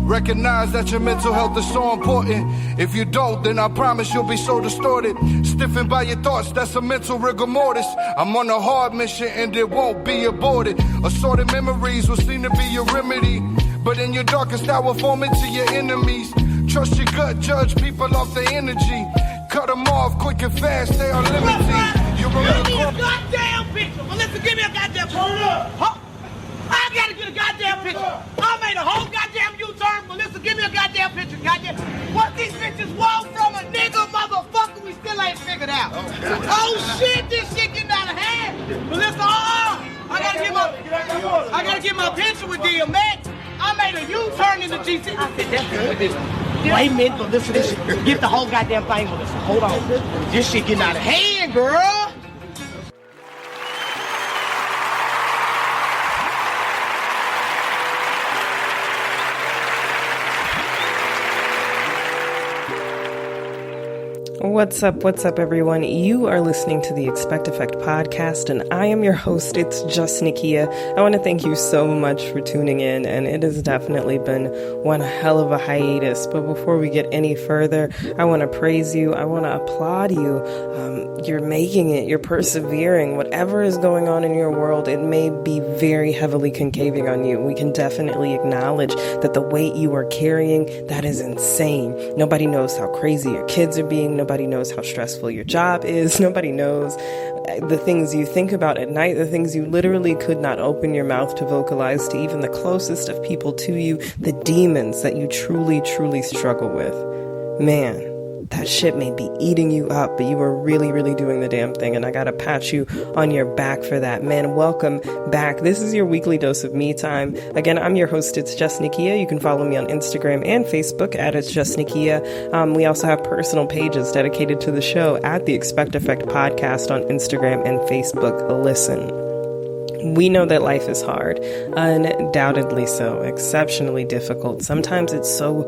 Recognize that your mental health is so important. If you don't, then I promise you'll be so distorted. Stiffened by your thoughts, that's a mental rigor mortis. I'm on a hard mission and it won't be aborted. Assorted memories will seem to be your remedy, but in your darkest hour, form into your enemies. Trust your gut, judge people off their energy. Cut them off quick and fast, they are limiting. Give me a goddamn picture. Melissa, give me a goddamn picture. I gotta get a goddamn picture. I made a whole goddamn U-turn. Melissa, give me a goddamn picture, goddamn. What these bitches want from a nigga, motherfucker, we still ain't figured out. Oh shit, this shit getting out of hand. Melissa, I gotta get my picture with DMX. I made a U-turn in the GC. I said, that's good. Wait a minute, Melissa, this shit. Get the whole goddamn thing, Melissa. Hold on. This shit getting out of hand, girl. What's up, everyone? You are listening to the Expect Effect podcast, and I am your host. It's just Nakia. I want to thank you so much for tuning in, and it has definitely been one hell of a hiatus. But before we get any further, I want to praise you. I want to applaud you. You're making it. You're persevering. Whatever is going on in your world, it may be very heavily concaving on you. We can definitely acknowledge that the weight you are carrying, that is insane. Nobody knows how crazy your kids are being. Nobody knows how stressful your job is. Nobody knows the things you think about at night, the things you literally could not open your mouth to vocalize to even the closest of people to you, the demons that you truly, truly struggle with. Man, that shit may be eating you up, but you are really, really doing the damn thing, and I gotta pat you on your back for that. Man, welcome back. This is your weekly dose of me time. Again, I'm your host, It's Just Nakia. You can follow me on Instagram and Facebook at It's Just Nakia. We also have personal pages dedicated to the show at the Expect Effect podcast on Instagram and Facebook. Listen. We know that life is hard, undoubtedly so, exceptionally difficult. Sometimes it's so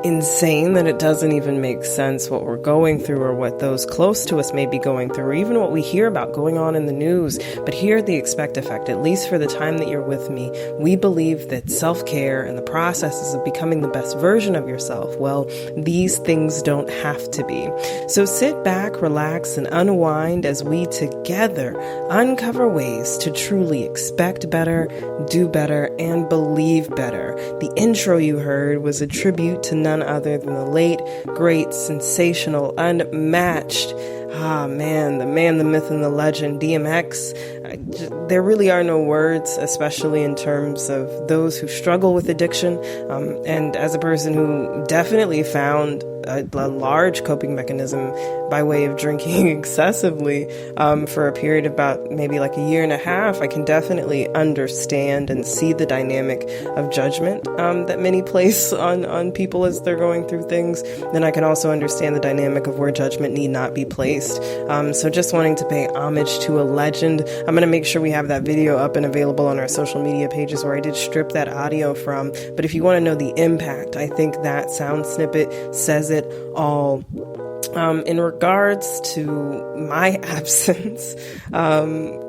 insane that it doesn't even make sense what we're going through or what those close to us may be going through, or even what we hear about going on in the news. But here at the Expect Effect, at least for the time that you're with me, we believe that self-care and the processes of becoming the best version of yourself, well, these things don't have to be. So sit back, relax, and unwind as we together uncover ways to truly expect better, do better, and believe better. The intro you heard was a tribute to none other than the late, great, sensational, unmatched, the man, the myth, and the legend, DMX. There really are no words, especially in terms of those who struggle with addiction. And as a person who definitely found a large coping mechanism by way of drinking excessively for a period of about maybe like a year and a half, I can definitely understand and see the dynamic of judgment that many place on people as they're going through things. Then I can also understand the dynamic of where judgment need not be placed. So just wanting to pay homage to a legend. I'm going to make sure we have that video up and available on our social media pages where I did strip that audio from. But if you want to know the impact, I think that sound snippet says it all. In regards to my absence,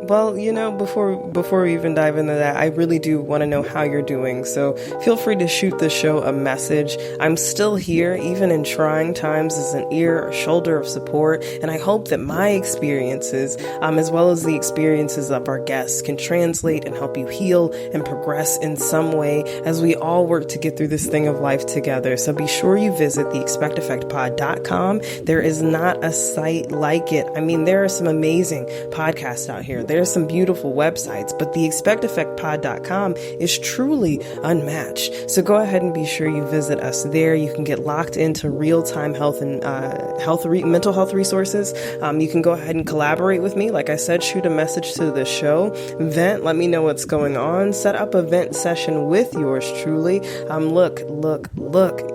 before we even dive into that, I really do want to know how you're doing. So feel free to shoot the show a message. I'm still here, even in trying times, as an ear or shoulder of support. And I hope that my experiences, as well as the experiences of our guests, can translate and help you heal and progress in some way as we all work to get through this thing of life together. So be sure you visit theexpecteffectpod.com. There is not a site like it. I mean, there are some amazing podcasts out here. There are some beautiful websites, but the expecteffectpod.com is truly unmatched. So go ahead and be sure you visit us there. You can get locked into real-time health and mental health resources. You can go ahead and collaborate with me. Like I said, shoot a message to the show, vent, let me know what's going on, set up a vent session with yours truly. Look,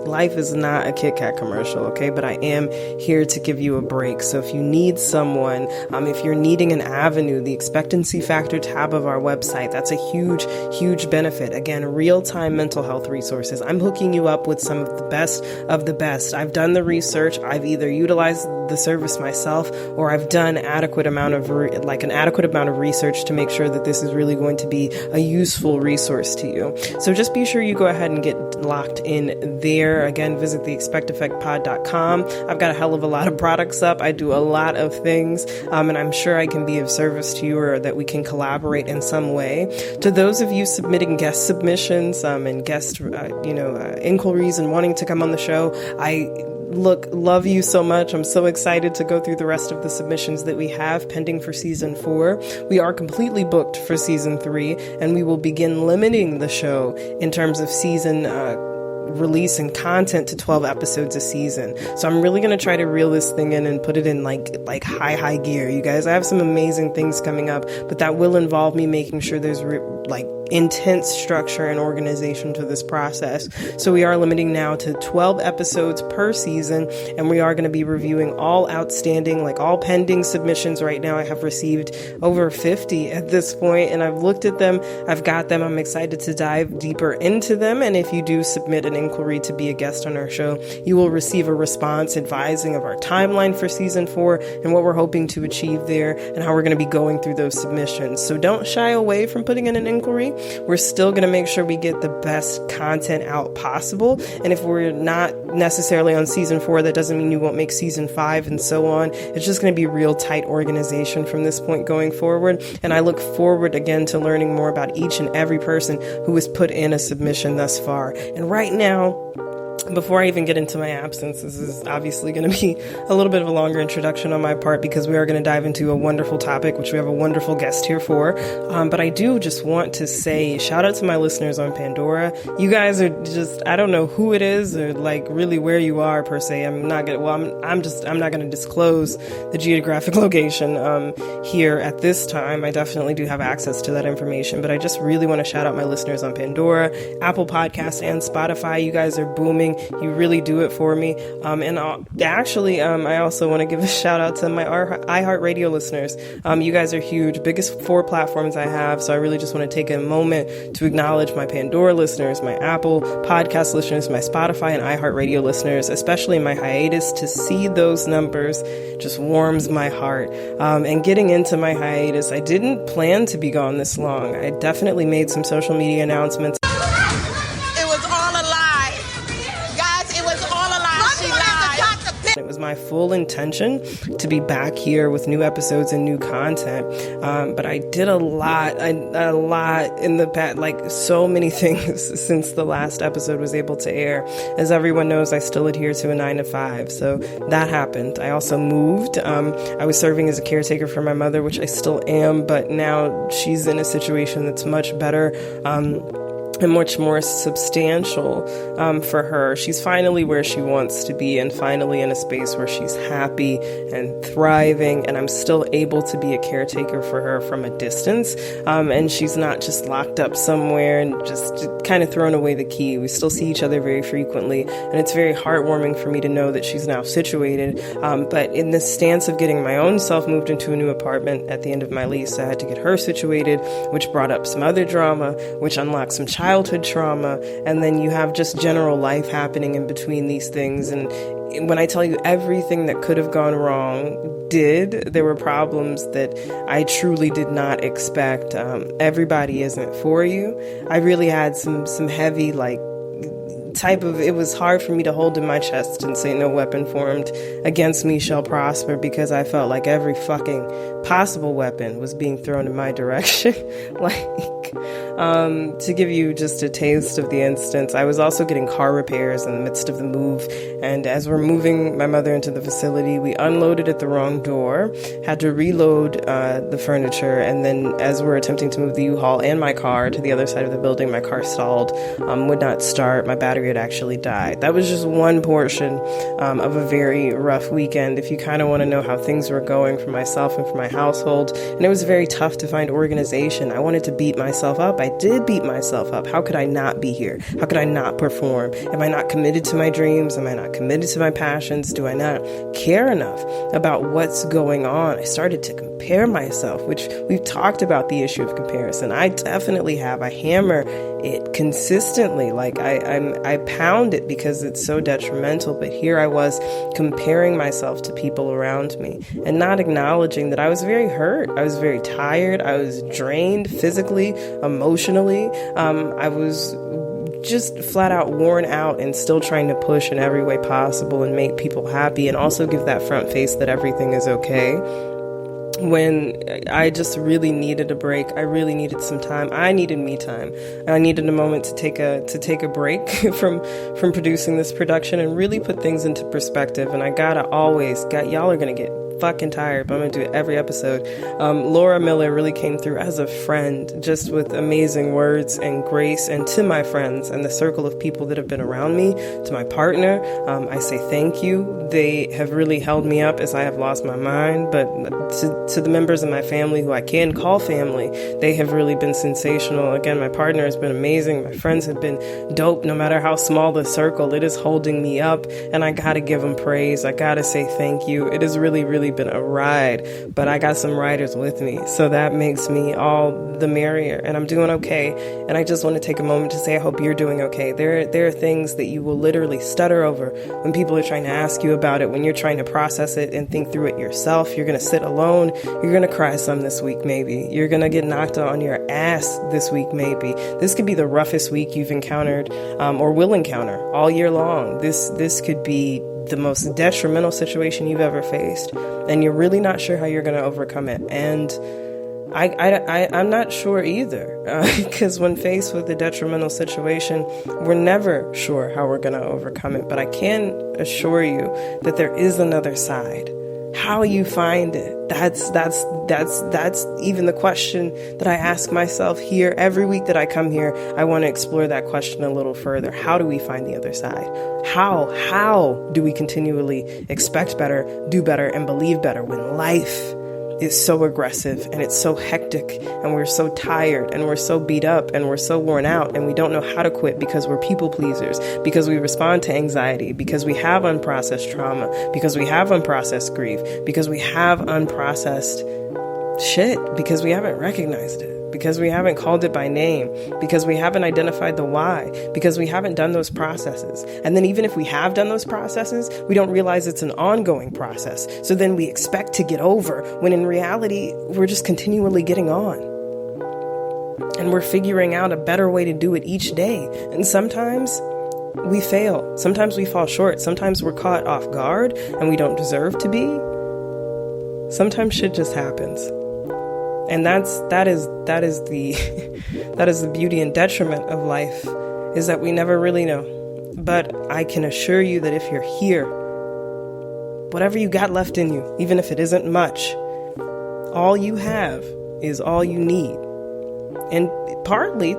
life is not a Kit Kat commercial, okay? But I am here to give you a break. So if you need someone, if you're needing an avenue, the expectancy factor tab of our website. That's a huge, huge benefit. Again, real-time mental health resources. I'm hooking you up with some of the best of the best. I've done the research. I've either utilized the service myself, or I've done an adequate amount of research to make sure that this is really going to be a useful resource to you. So just be sure you go ahead and get locked in there. Again, visit theexpecteffectpod.com. I've got a hell of a lot of products up. I do a lot of things, and I'm sure I can be of service to you, or that we can collaborate in some way. To those of you submitting guest submissions and guest inquiries and wanting to come on the show, I love you so much. I'm so excited to go through the rest of the submissions that we have pending for season 4. We are completely booked for season 3, and we will begin limiting the show in terms of season release and content to 12 episodes a season. So I'm really going to try to reel this thing in and put it in like high gear. You guys, I have some amazing things coming up, but that will involve me making sure there's intense structure and organization to this process. So we are limiting now to 12 episodes per season, and we are going to be reviewing all outstanding, all pending submissions. Right now I have received over 50 at this point, and I've looked at them, I've got them, I'm excited to dive deeper into them. And if you do submit an inquiry to be a guest on our show, you will receive a response advising of our timeline for season 4 and what we're hoping to achieve there and how we're going to be going through those submissions. So don't shy away from putting in an inquiry. We're still going to make sure we get the best content out possible. And if we're not necessarily on season 4, that doesn't mean you won't make season 5 and so on. It's just going to be real tight organization from this point going forward. And I look forward again to learning more about each and every person who has put in a submission thus far. And right now, before I even get into my absence, this is obviously going to be a little bit of a longer introduction on my part because we are going to dive into a wonderful topic, which we have a wonderful guest here for. But I do just want to say shout out to my listeners on Pandora. You guys are just, I don't know who it is or really where you are per se. I'm not going to disclose the geographic location here at this time. I definitely do have access to that information, but I just really want to shout out my listeners on Pandora, Apple Podcasts, and Spotify. You guys are booming. You really do it for me. I also want to give a shout out to my iHeartRadio listeners. You guys are huge, biggest 4 platforms I have. So I really just want to take a moment to acknowledge my Pandora listeners, my Apple Podcast listeners, my Spotify and iHeartRadio listeners, especially in my hiatus. To see those numbers just warms my heart. And getting into my hiatus, I didn't plan to be gone this long. I definitely made some social media announcements. It was my full intention to be back here with new episodes and new content. But I did a lot in the past, so many things since the last episode was able to air. As everyone knows, I still adhere to a 9 to 5. So that happened. I also moved. I was serving as a caretaker for my mother, which I still am, but now she's in a situation that's much better. And much more substantial for her. She's finally where she wants to be and finally in a space where she's happy and thriving, and I'm still able to be a caretaker for her from a distance. And she's not just locked up somewhere and just kind of thrown away the key. We still see each other very frequently, and it's very heartwarming for me to know that she's now situated. But in the stance of getting my own self moved into a new apartment at the end of my lease, I had to get her situated, which brought up some other drama, which unlocked some childhood trauma, and then you have just general life happening in between these things. And when I tell you everything that could have gone wrong there were problems that I truly did not expect. Everybody isn't for you. I really had some heavy it was hard for me to hold in my chest and say no weapon formed against me shall prosper, because I felt like every fucking possible weapon was being thrown in my direction. To give you just a taste of the instance, I was also getting car repairs in the midst of the move, and as we're moving my mother into the facility, we unloaded at the wrong door, had to reload the furniture, and then as we're attempting to move the U-Haul and my car to the other side of the building, my car stalled, would not start, my battery had actually died. That was just one portion of a very rough weekend, if you kind of want to know how things were going for myself and for my household. And it was very tough to find organization. I wanted to beat my myself up. I did beat myself up. How could I not be here? How could I not perform? Am I not committed to my dreams? Am I not committed to my passions? Do I not care enough about what's going on? I started to compare myself, which we've talked about the issue of comparison. I definitely have. I hammer it consistently. Like I pound it because it's so detrimental. But here I was comparing myself to people around me and not acknowledging that I was very hurt. I was very tired. I was drained physically, emotionally. I was just flat out worn out and still trying to push in every way possible and make people happy and also give that front face that everything is okay. When I just really needed a break, I really needed some time. I needed me time. I needed a moment to take a break from producing this production and really put things into perspective. And I y'all are gonna get fucking tired, but I'm gonna do it every episode. Laura Miller really came through as a friend, just with amazing words and grace. And to my friends and the circle of people that have been around me, to my partner, I say thank you. They have really held me up as I have lost my mind. But to the members of my family who I can call family, they have really been sensational. Again, my partner has been amazing. My friends have been dope. No matter how small the circle, it is holding me up, and I gotta give them praise. I gotta say thank you. It has really, really been a ride, but I got some riders with me, so that makes me all the merrier, and I'm doing okay. And I just want to take a moment to say I hope you're doing okay. There are things that you will literally stutter over when people are trying to ask you about it, when you're trying to process it and think through it yourself. You're gonna sit alone. You're gonna cry some this week, maybe. You're gonna get knocked on your ass this week, maybe. This could be the roughest week you've encountered or will encounter all year long. This could be the most detrimental situation you've ever faced, and you're really not sure how you're going to overcome it. And I'm not sure either, because when faced with a detrimental situation, we're never sure how we're going to overcome it. But I can assure you that there is another side. How you find it, that's even the question that I ask myself here every week that I come here. I want to explore that question a little further. How do we find the other side? How do we continually expect better, do better, and believe better when life is so aggressive and it's so hectic and we're so tired and we're so beat up and we're so worn out and we don't know how to quit because we're people pleasers, because we respond to anxiety, because we have unprocessed trauma, because we have unprocessed grief, because we have unprocessed shit, because we haven't recognized it, because we haven't called it by name, because we haven't identified the why, because we haven't done those processes. And then even if we have done those processes, we don't realize it's an ongoing process. So then we expect to get over when in reality, we're just continually getting on. And we're figuring out a better way to do it each day. And sometimes we fail. Sometimes we fall short. Sometimes we're caught off guard and we don't deserve to be. Sometimes shit just happens. And that is the beauty and detriment of life, is that we never really know. But I can assure you that if you're here, whatever you got left in you, even if it isn't much, all you have is all you need. And partly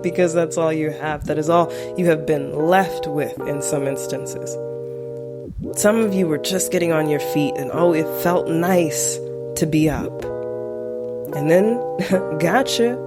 because that's all you have, that is all you have been left with in some instances. Some of you were just getting on your feet and it felt nice to be up. And then, gotcha.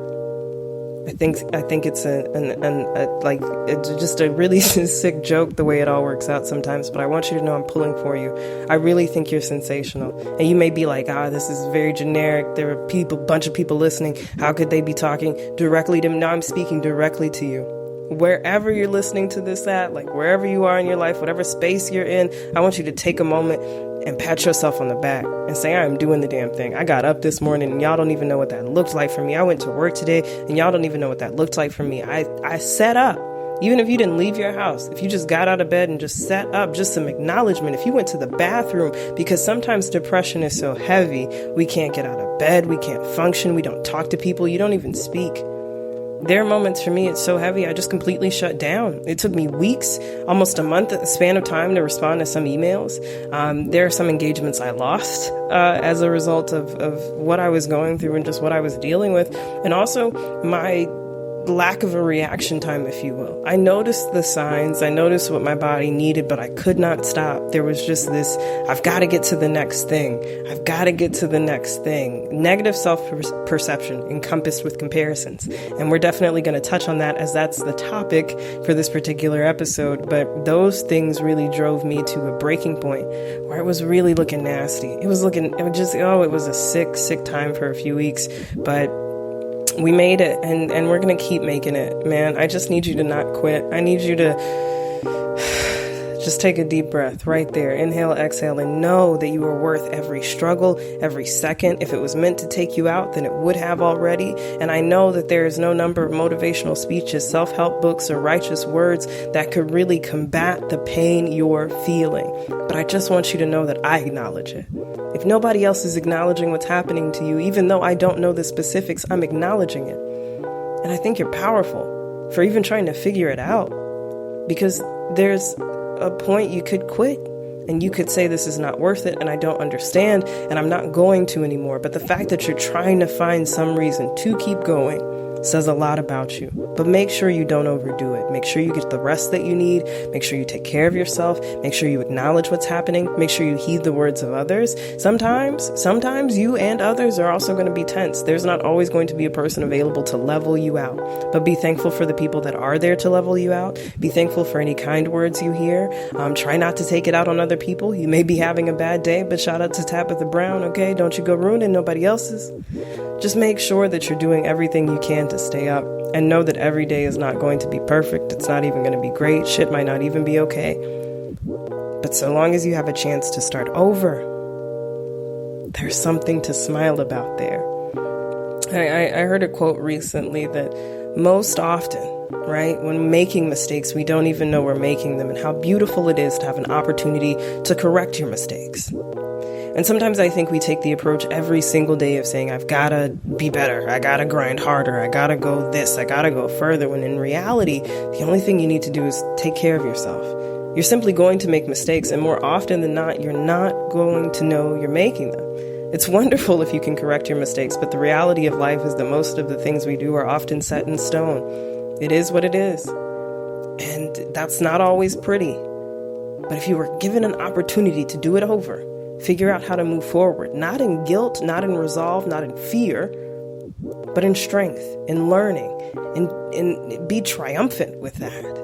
I think it's it's just a really sick joke the way it all works out sometimes. But I want you to know I'm pulling for you. I really think you're sensational. And you may be like, this is very generic. There are bunch of people listening. How could they be talking directly to me? No, I'm speaking directly to you. Wherever you're listening to this at, like wherever you are in your life, whatever space you're in, I want you to take a moment and pat yourself on the back and say, I'm doing the damn thing. I got up this morning and y'all don't even know what that looked like for me. I went to work today and y'all don't even know what that looked like for me. I set up. Even if you didn't leave your house, if you just got out of bed and just sat up, just some acknowledgement. If you went to the bathroom, because sometimes depression is so heavy, we can't get out of bed, we can't function, we don't talk to people, you don't even speak. There are moments for me, it's so heavy, I just completely shut down. It took me weeks, almost a month span of time to respond to some emails. There are some engagements I lost as a result of what I was going through and just what I was dealing with. And also my lack of a reaction time, if you will. I noticed the signs. I noticed what my body needed, but I could not stop. There was just this, I've got to get to the next thing. I've got to get to the next thing. Negative self-perception encompassed with comparisons. And we're definitely going to touch on that as that's the topic for this particular episode. But those things really drove me to a breaking point where it was really looking nasty. It was a sick time for a few weeks, but we made it, and we're going to keep making it, man. I just need you to not quit. I need you to just take a deep breath right there. Inhale, exhale, and know that you are worth every struggle, every second. If it was meant to take you out, then it would have already. And I know that there is no number of motivational speeches, self-help books, or righteous words that could really combat the pain you're feeling. But I just want you to know that I acknowledge it. If nobody else is acknowledging what's happening to you, even though I don't know the specifics, I'm acknowledging it. And I think you're powerful for even trying to figure it out, because there's a point you could quit and you could say this is not worth it and I don't understand and I'm not going to anymore. But the fact that you're trying to find some reason to keep going says a lot about you. But make sure you don't overdo it. Make sure you get the rest that you need. Make sure you take care of yourself. Make sure you acknowledge what's happening. Make sure you heed the words of others. Sometimes you and others are also going to be tense. There's not always going to be a person available to level you out. But be thankful for the people that are there to level you out. Be thankful for any kind words you hear. Try not to take it out on other people. You may be having a bad day, but shout out to Tabitha Brown, okay? Don't you go ruining nobody else's. Just make sure that you're doing everything you can to stay up, and know that every day is not going to be perfect. It's not even going to be great. Shit might not even be okay. But so long as you have a chance to start over, there's something to smile about there. I heard a quote recently that most often, right, when making mistakes, we don't even know we're making them, and how beautiful it is to have an opportunity to correct your mistakes. And sometimes I think we take the approach every single day of saying, I've got to be better, I got to grind harder, I got to go this, I got to go further, when in reality, the only thing you need to do is take care of yourself. You're simply going to make mistakes, and more often than not, you're not going to know you're making them. It's wonderful if you can correct your mistakes, but the reality of life is that most of the things we do are often set in stone. It is what it is. And that's not always pretty. But if you were given an opportunity to do it over, figure out how to move forward, not in guilt, not in resolve, not in fear, but in strength, in learning, and be triumphant with that.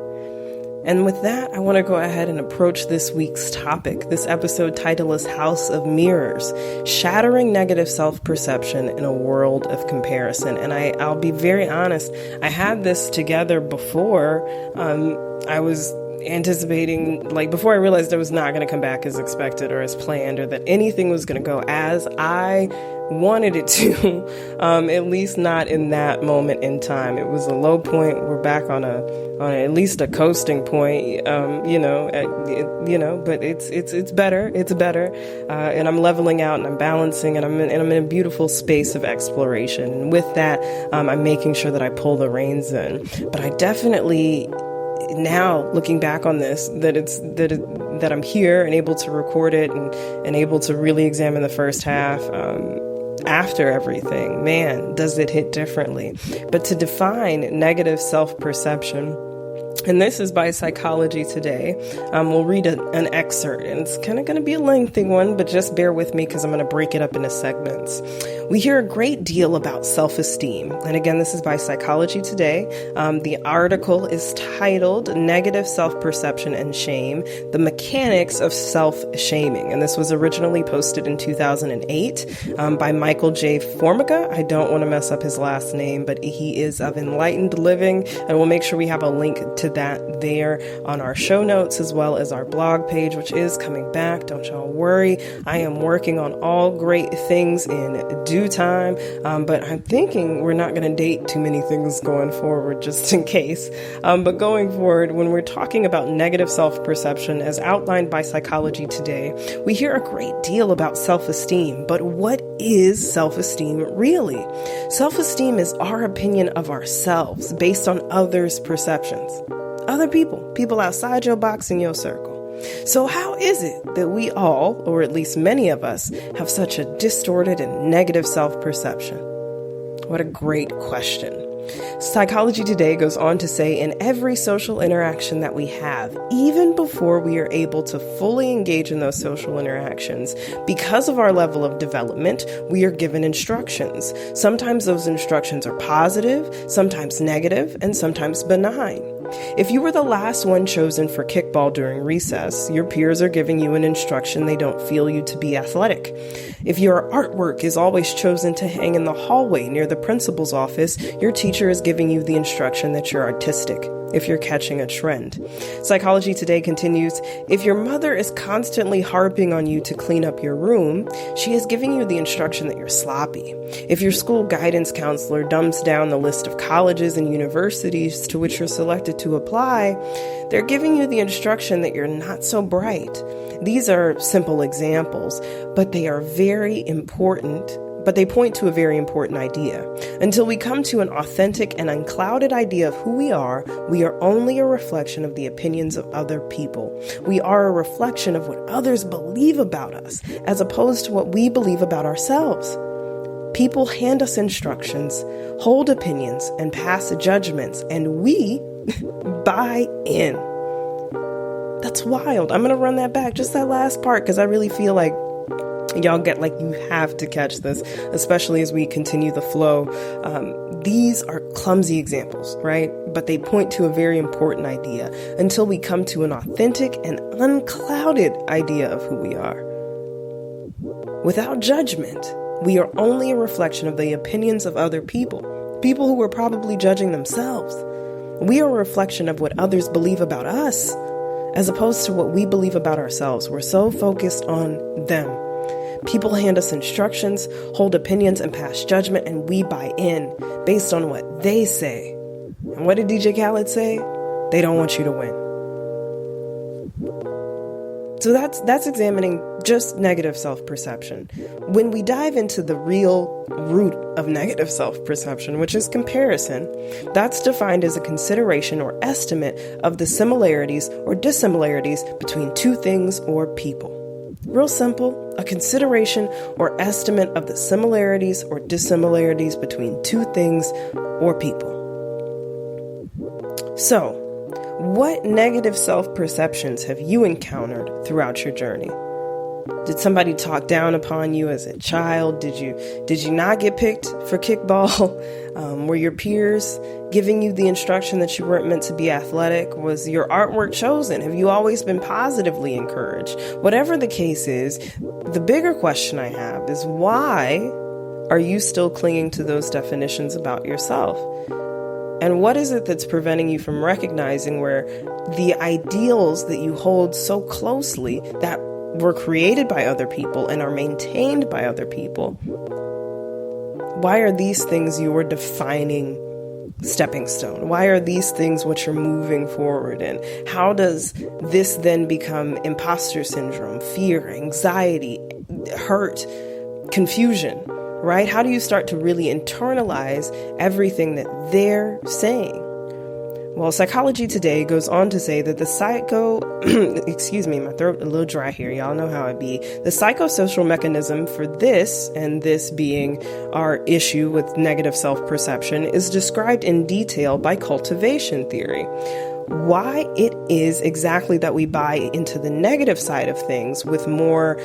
And with that, I want to go ahead and approach this week's topic. This episode title is House of Mirrors, Shattering Negative Self-Perception in a World of Comparison. And I'll be very honest, I had this together before. I was anticipating, before I realized I was not going to come back as expected or as planned, or that anything was going to go as I wanted it to, at least not in that moment in time. It was a low point. We're back on at least a coasting point, but it's better. It's better. And I'm leveling out and I'm balancing, and I'm in a beautiful space of exploration. And with that, I'm making sure that I pull the reins in. But I definitely, now looking back on this, that I'm here and able to record it and able to really examine the first half, after everything, man, does it hit differently. But to define negative self-perception, and this is by Psychology Today. We'll read an excerpt, and it's kind of going to be a lengthy one, but just bear with me because I'm going to break it up into segments. We hear a great deal about self-esteem. And again, this is by Psychology Today. The article is titled Negative Self-Perception and Shame, The Mechanics of Self-Shaming. And this was originally posted in 2008 by Michael J. Formica. I don't want to mess up his last name, but he is of Enlightened Living. And we'll make sure we have a link to that there on our show notes, as well as our blog page, which is coming back. Don't y'all worry. I am working on all great things in due time, but I'm thinking we're not going to date too many things going forward, just in case. But going forward, when we're talking about negative self-perception, as outlined by Psychology Today, we hear a great deal about self-esteem. But what is self-esteem really? Self-esteem is our opinion of ourselves based on others' perceptions. Other people outside your box and your circle. So how is it that we all, or at least many of us, have such a distorted and negative self-perception? What a great question. Psychology Today goes on to say in every social interaction that we have, even before we are able to fully engage in those social interactions, because of our level of development, we are given instructions. Sometimes those instructions are positive, sometimes negative, and sometimes benign. If you were the last one chosen for kickball during recess, your peers are giving you an instruction they don't feel you to be athletic. If your artwork is always chosen to hang in the hallway near the principal's office, your teacher is giving you the instruction that you're artistic. If you're catching a trend. Psychology Today continues, if your mother is constantly harping on you to clean up your room, she is giving you the instruction that you're sloppy. If your school guidance counselor dumbs down the list of colleges and universities to which you're selected to apply, they're giving you the instruction that you're not so bright. These are simple examples, but they are very important. But they point to a very important idea. Until we come to an authentic and unclouded idea of who we are only a reflection of the opinions of other people. We are a reflection of what others believe about us, as opposed to what we believe about ourselves. People hand us instructions, hold opinions, and pass judgments, and we buy in. That's wild. I'm going to run that back, just that last part, because I really feel like y'all get you have to catch this, especially as we continue the flow. These are clumsy examples, right? But they point to a very important idea until we come to an authentic and unclouded idea of who we are. Without judgment, we are only a reflection of the opinions of other people who are probably judging themselves. We are a reflection of what others believe about us, as opposed to what we believe about ourselves. We're so focused on them. People hand us instructions, hold opinions, and pass judgment, and we buy in based on what they say. And what did DJ Khaled say? They don't want you to win. So that's examining just negative self-perception. When we dive into the real root of negative self-perception, which is comparison, that's defined as a consideration or estimate of the similarities or dissimilarities between two things or people. Real simple, a consideration or estimate of the similarities or dissimilarities between two things or people. So, what negative self-perceptions have you encountered throughout your journey? Did somebody talk down upon you as a child? Did you not get picked for kickball? Were your peers giving you the instruction that you weren't meant to be athletic? Was your artwork chosen? Have you always been positively encouraged? Whatever the case is, the bigger question I have is, why are you still clinging to those definitions about yourself? And what is it that's preventing you from recognizing where the ideals that you hold so closely that were created by other people and are maintained by other people, why are these things your defining stepping stone? Why are these things what you're moving forward in? How does this then become imposter syndrome, fear, anxiety, hurt, confusion, right? How do you start to really internalize everything that they're saying? Well, Psychology Today goes on to say that excuse me, my throat a little dry here. Y'all know how it be. The psychosocial mechanism for this, and this being our issue with negative self-perception, is described in detail by cultivation theory. Why it is exactly that we buy into the negative side of things with more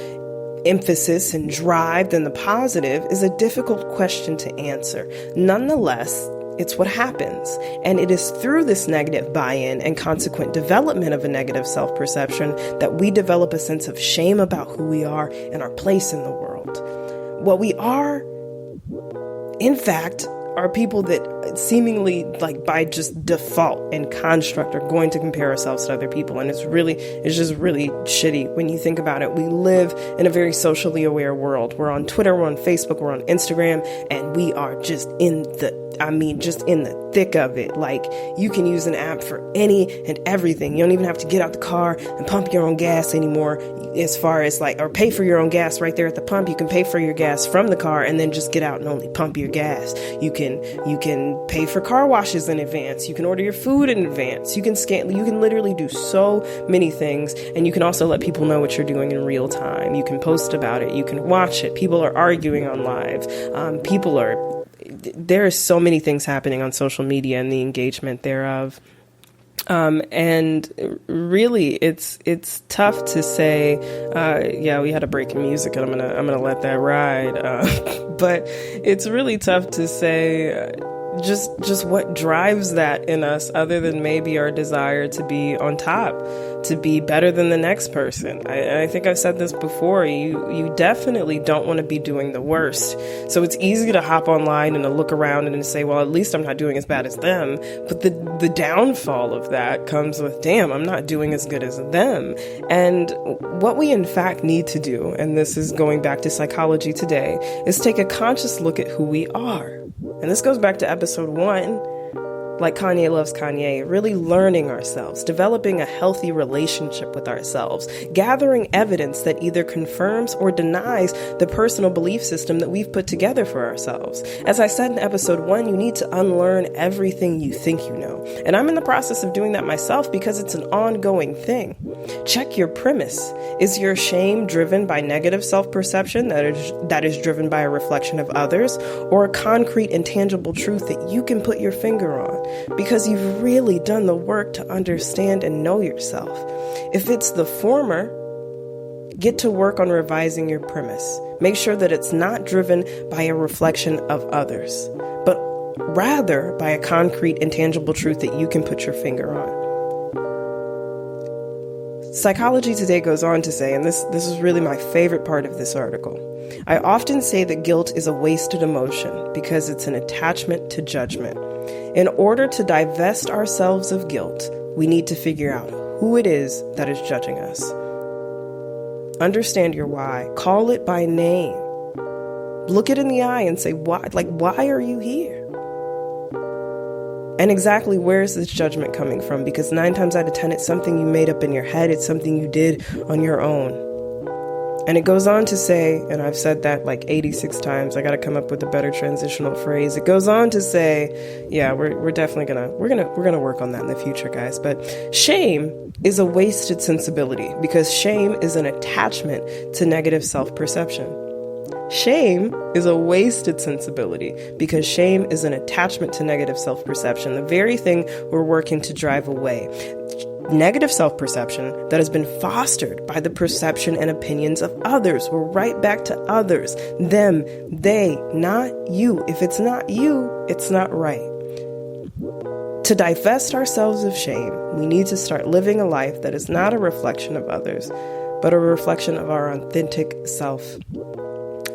emphasis and drive than the positive is a difficult question to answer. Nonetheless, it's what happens, and it is through this negative buy-in and consequent development of a negative self-perception that we develop a sense of shame about who we are and our place in the world. What we are, in fact, are people that seemingly, by just default and construct, are going to compare ourselves to other people. And it's just really shitty when you think about it. We live in a very socially aware world. We're on Twitter, we're on Facebook, we're on Instagram, and we are just in the thick of it. You can use an app for any and everything. You don't even have to get out the car and pump your own gas anymore, as far as or pay for your own gas right there at the pump. You can pay for your gas from the car and then just get out and only pump your gas. You can pay for car washes in advance. You can order your food in advance. You can literally do so many things. And you can also let people know what you're doing in real time. You can post about it. You can watch it. People are arguing on live. People are there are so many things happening on social media and the engagement thereof. And really, it's tough to say, we had a break in music and I'm gonna let that ride. But it's really tough to say, just what drives that in us, other than maybe our desire to be on top, to be better than the next person. I think I've said this before. You definitely don't want to be doing the worst. So it's easy to hop online and to look around and to say, well, at least I'm not doing as bad as them. But the downfall of that comes with, damn, I'm not doing as good as them. And what we in fact need to do, and this is going back to Psychology Today, is take a conscious look at who we are. And this goes back to episode 1, like Kanye loves Kanye, really learning ourselves, developing a healthy relationship with ourselves, gathering evidence that either confirms or denies the personal belief system that we've put together for ourselves. As I said in episode 1, you need to unlearn everything you think you know. And I'm in the process of doing that myself because it's an ongoing thing. Check your premise. Is your shame driven by negative self-perception that is driven by a reflection of others, or a concrete and tangible truth that you can put your finger on because you've really done the work to understand and know yourself? If it's the former, get to work on revising your premise. Make sure that it's not driven by a reflection of others, but rather by a concrete and tangible truth that you can put your finger on. Psychology Today goes on to say, and this is really my favorite part of this article, I often say that guilt is a wasted emotion because it's an attachment to judgment. In order to divest ourselves of guilt, we need to figure out who it is that is judging us. Understand your why. Call it by name. Look it in the eye and say, why are you here? And exactly where is this judgment coming from? Because 9 times out of 10, it's something you made up in your head. It's something you did on your own. And it goes on to say, and I've said that like 86 times, I got to come up with a better transitional phrase. It goes on to say, yeah, we're definitely we're gonna work on that in the future, guys. But shame is a wasted sensibility because shame is an attachment to negative self-perception. Shame is a wasted sensibility because shame is an attachment to negative self-perception, the very thing we're working to drive away. Negative self-perception that has been fostered by the perception and opinions of others. We're right back to others, them, they, not you. If it's not you, it's not right. To divest ourselves of shame, we need to start living a life that is not a reflection of others, but a reflection of our authentic self.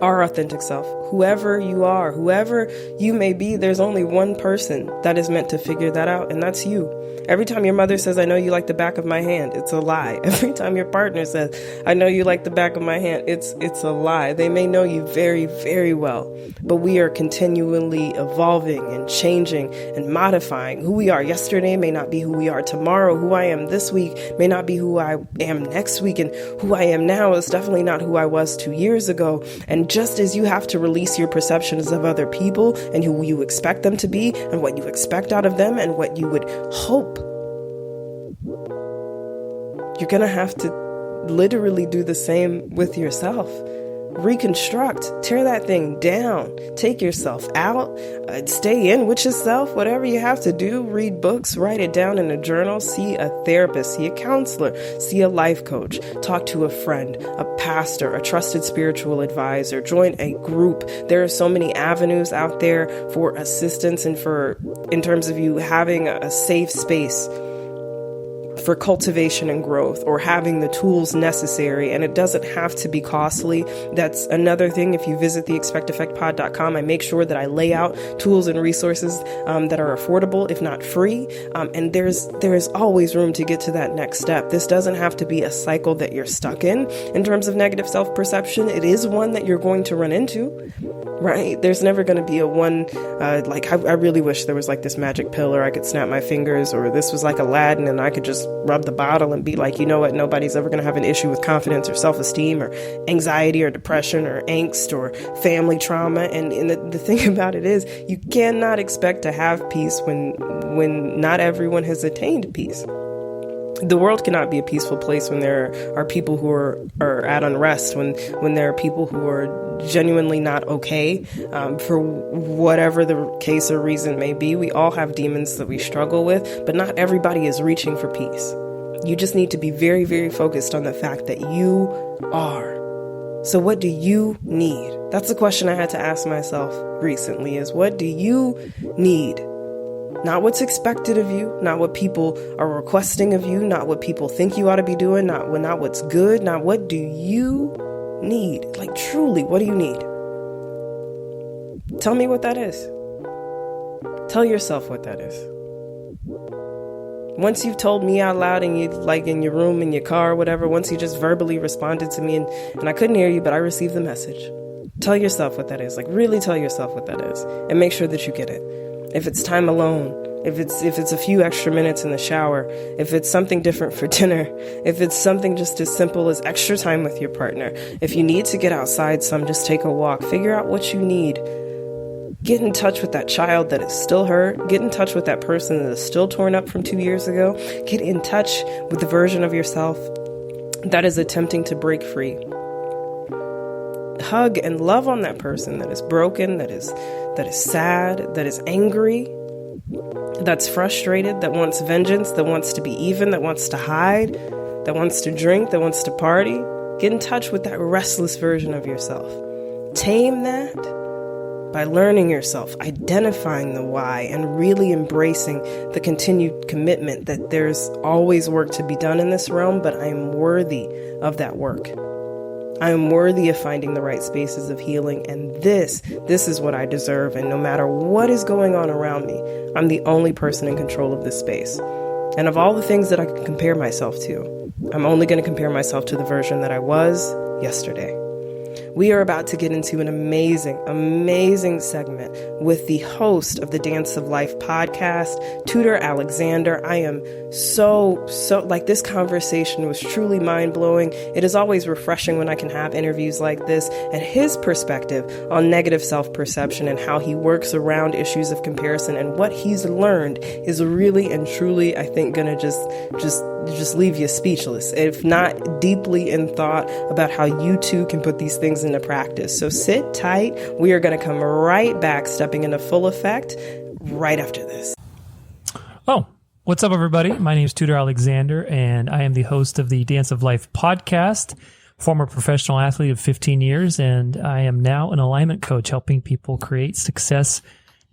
Our authentic self. Whoever you are, whoever you may be, there's only one person that is meant to figure that out, and that's you. Every time your mother says, I know you like the back of my hand, it's a lie. Every time your partner says, I know you like the back of my hand, it's a lie. They may know you very, very well, but we are continually evolving and changing and modifying. Who we are yesterday may not be who we are tomorrow. Who I am this week may not be who I am next week, and who I am now is definitely not who I was 2 years ago. And just as you have to release your perceptions of other people and who you expect them to be and what you expect out of them and what you would hope, you're going to have to literally do the same with yourself. Reconstruct, tear that thing down, take yourself out, stay in with yourself, whatever you have to do, read books, write it down in a journal, see a therapist, see a counselor, see a life coach, talk to a friend, a pastor, a trusted spiritual advisor, join a group. There are so many avenues out there for assistance and in terms of you having a safe space for cultivation and growth, or having the tools necessary, and it doesn't have to be costly. That's another thing. If you visit theexpecteffectpod.com, I make sure that I lay out tools and resources that are affordable, if not free. And there's always room to get to that next step. This doesn't have to be a cycle that you're stuck in terms of negative self-perception. It is one that you're going to run into, right? There's never going to be a one, I really wish there was like this magic pill, or I could snap my fingers, or this was like Aladdin and I could just rub the bottle and be like, you know what, nobody's ever going to have an issue with confidence or self-esteem or anxiety or depression or angst or family trauma. And the thing about it is, you cannot expect to have peace when not everyone has attained peace. The world cannot be a peaceful place when there are people who are at unrest, when there are people who are genuinely not okay, for whatever the case or reason may be. We all have demons that we struggle with, but not everybody is reaching for peace. You just need to be very, very focused on the fact that you are. So what do you need? That's the question I had to ask myself recently, is what do you need? Not what's expected of you, not what people are requesting of you, not what people think you ought to be doing, not what's good, not what do you need? Like, truly, what do you need? Tell me what that is. Tell yourself what that is. Once you've told me out loud and you, like in your room, in your car, whatever, once you just verbally responded to me and I couldn't hear you, but I received the message. Tell yourself what that is. Like, really tell yourself what that is and make sure that you get it. If it's time alone, if it's a few extra minutes in the shower, if it's something different for dinner, if it's something just as simple as extra time with your partner, if you need to get outside some, just take a walk, figure out what you need. Get in touch with that child that is still hurt. Get in touch with that person that is still torn up from 2 years ago. Get in touch with the version of yourself that is attempting to break free. Hug and love on that person that is broken, that is sad, that is angry, that's frustrated, that wants vengeance, that wants to be even, that wants to hide, that wants to drink, that wants to party. Get in touch with that restless version of yourself. Tame that by learning yourself, identifying the why, and really embracing the continued commitment that there's always work to be done in this realm, but I am worthy of that work. I am worthy of finding the right spaces of healing, and this is what I deserve, and no matter what is going on around me, I'm the only person in control of this space. And of all the things that I can compare myself to, I'm only going to compare myself to the version that I was yesterday. We are about to get into an amazing, amazing segment with the host of the Dance of Life podcast, Tudor Alexander. I am so, like, this conversation was truly mind-blowing. It is always refreshing when I can have interviews like this, and his perspective on negative self-perception and how he works around issues of comparison and what he's learned is really and truly, I think, gonna just leave you speechless, if not deeply in thought about how you too can put these things into practice. So sit tight. We are going to come right back, stepping into full effect right after this. Oh, what's up, everybody? My name is Tudor Alexander, and I am the host of the Dance of Life podcast, former professional athlete of 15 years, and I am now an alignment coach helping people create success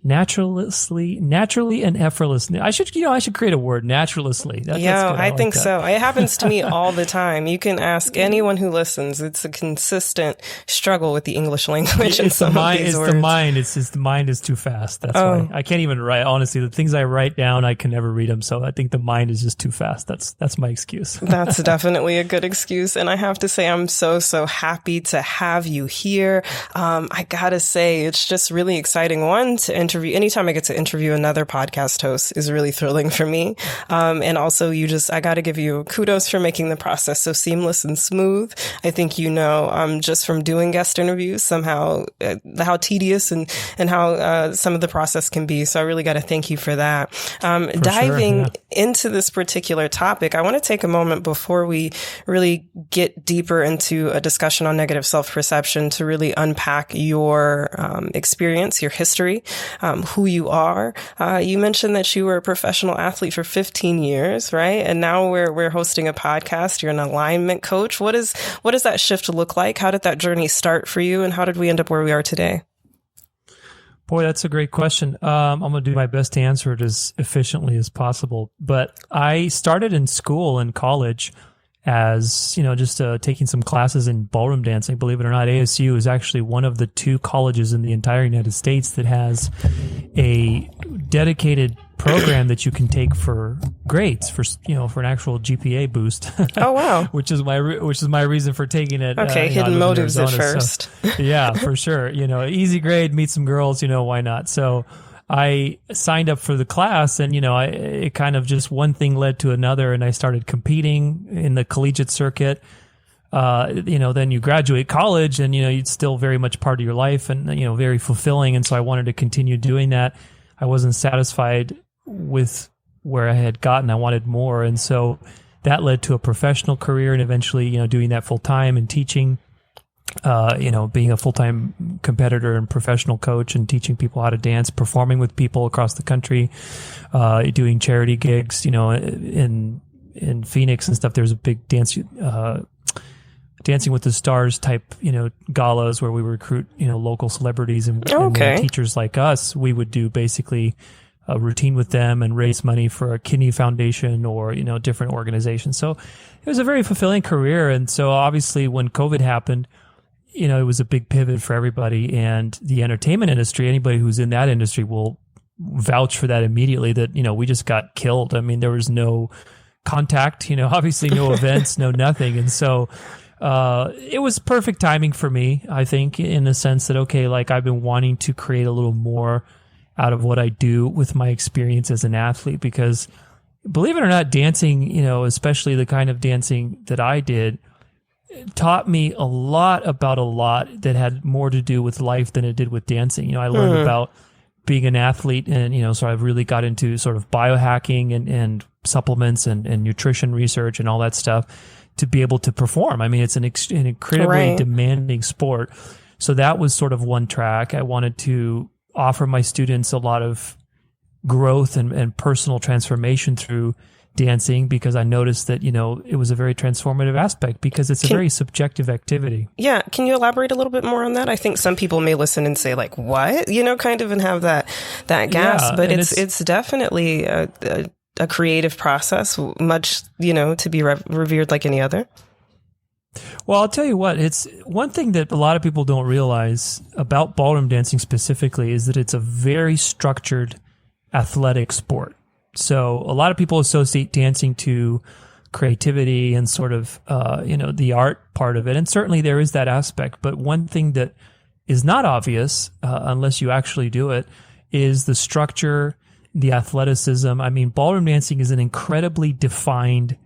naturally and effortlessly. I should create a word, naturally. That's good. I like think that. so. It happens to me all the time. You can ask anyone who listens. It's a consistent struggle with the English language and some of these words. The mind is too fast. That's why I can't even write. Honestly, the things I write down, I can never read them. So I think the mind is just too fast. That's my excuse. That's definitely a good excuse. And I have to say, I'm so happy to have you here. I gotta say, it's just really exciting. One, to interview. Anytime I get to interview another podcast host is really thrilling for me. And also I got to give you kudos for making the process so seamless and smooth. I think, just from doing guest interviews, somehow how tedious and how some of the process can be. So I really got to thank you for that. Diving into this particular topic, I want to take a moment before we really get deeper into a discussion on negative self-perception to really unpack your experience, your history, who you are. You mentioned that you were a professional athlete for 15 years, right? And now we're hosting a podcast. You're an alignment coach. What does that shift look like? How did that journey start for you? And how did we end up where we are today? Boy, that's a great question. I'm going to do my best to answer it as efficiently as possible. But I started in school and college as, just taking some classes in ballroom dancing. Believe it or not, ASU is actually one of the 2 colleges in the entire United States that has a dedicated program that you can take for grades, for an actual GPA boost. Oh, wow. which is my reason for taking it. Okay, hidden motives at first. So, yeah, for sure. Easy grade, meet some girls, why not? So I signed up for the class, and it kind of just one thing led to another, and I started competing in the collegiate circuit. Then you graduate college, and it's still very much part of your life, and very fulfilling. And so I wanted to continue doing that. I wasn't satisfied with where I had gotten. I wanted more, and so that led to a professional career, and eventually, doing that full time and teaching, being a full-time competitor and professional coach and teaching people how to dance, performing with people across the country, doing charity gigs, in Phoenix and stuff. There's a big Dancing with the Stars type, galas where we recruit, local celebrities and teachers like us. We would do basically a routine with them and raise money for a kidney foundation or, different organizations. So it was a very fulfilling career. And so obviously when COVID happened, it was a big pivot for everybody, and the entertainment industry, anybody who's in that industry will vouch for that immediately, that, we just got killed. I mean, there was no contact, obviously no events, no nothing. And so, it was perfect timing for me, I think, in the sense that, okay, like I've been wanting to create a little more out of what I do with my experience as an athlete, because believe it or not, dancing, especially the kind of dancing that I did, taught me a lot about a lot that had more to do with life than it did with dancing. I learned about being an athlete, and, so I've really got into sort of biohacking and supplements and nutrition research and all that stuff to be able to perform. I mean, it's an incredibly demanding sport. So that was sort of one track. I wanted to offer my students a lot of growth and personal transformation through dancing, because I noticed that, it was a very transformative aspect, because it's a very subjective activity. Yeah. Can you elaborate a little bit more on that? I think some people may listen and say like, what, kind of, and have that gasp, but it's definitely a creative process, much, to be revered like any other. Well, I'll tell you what, it's one thing that a lot of people don't realize about ballroom dancing specifically is that it's a very structured athletic sport. So a lot of people associate dancing to creativity and sort of, the art part of it. And certainly there is that aspect. But one thing that is not obvious, unless you actually do it, is the structure, the athleticism. I mean, ballroom dancing is an incredibly defined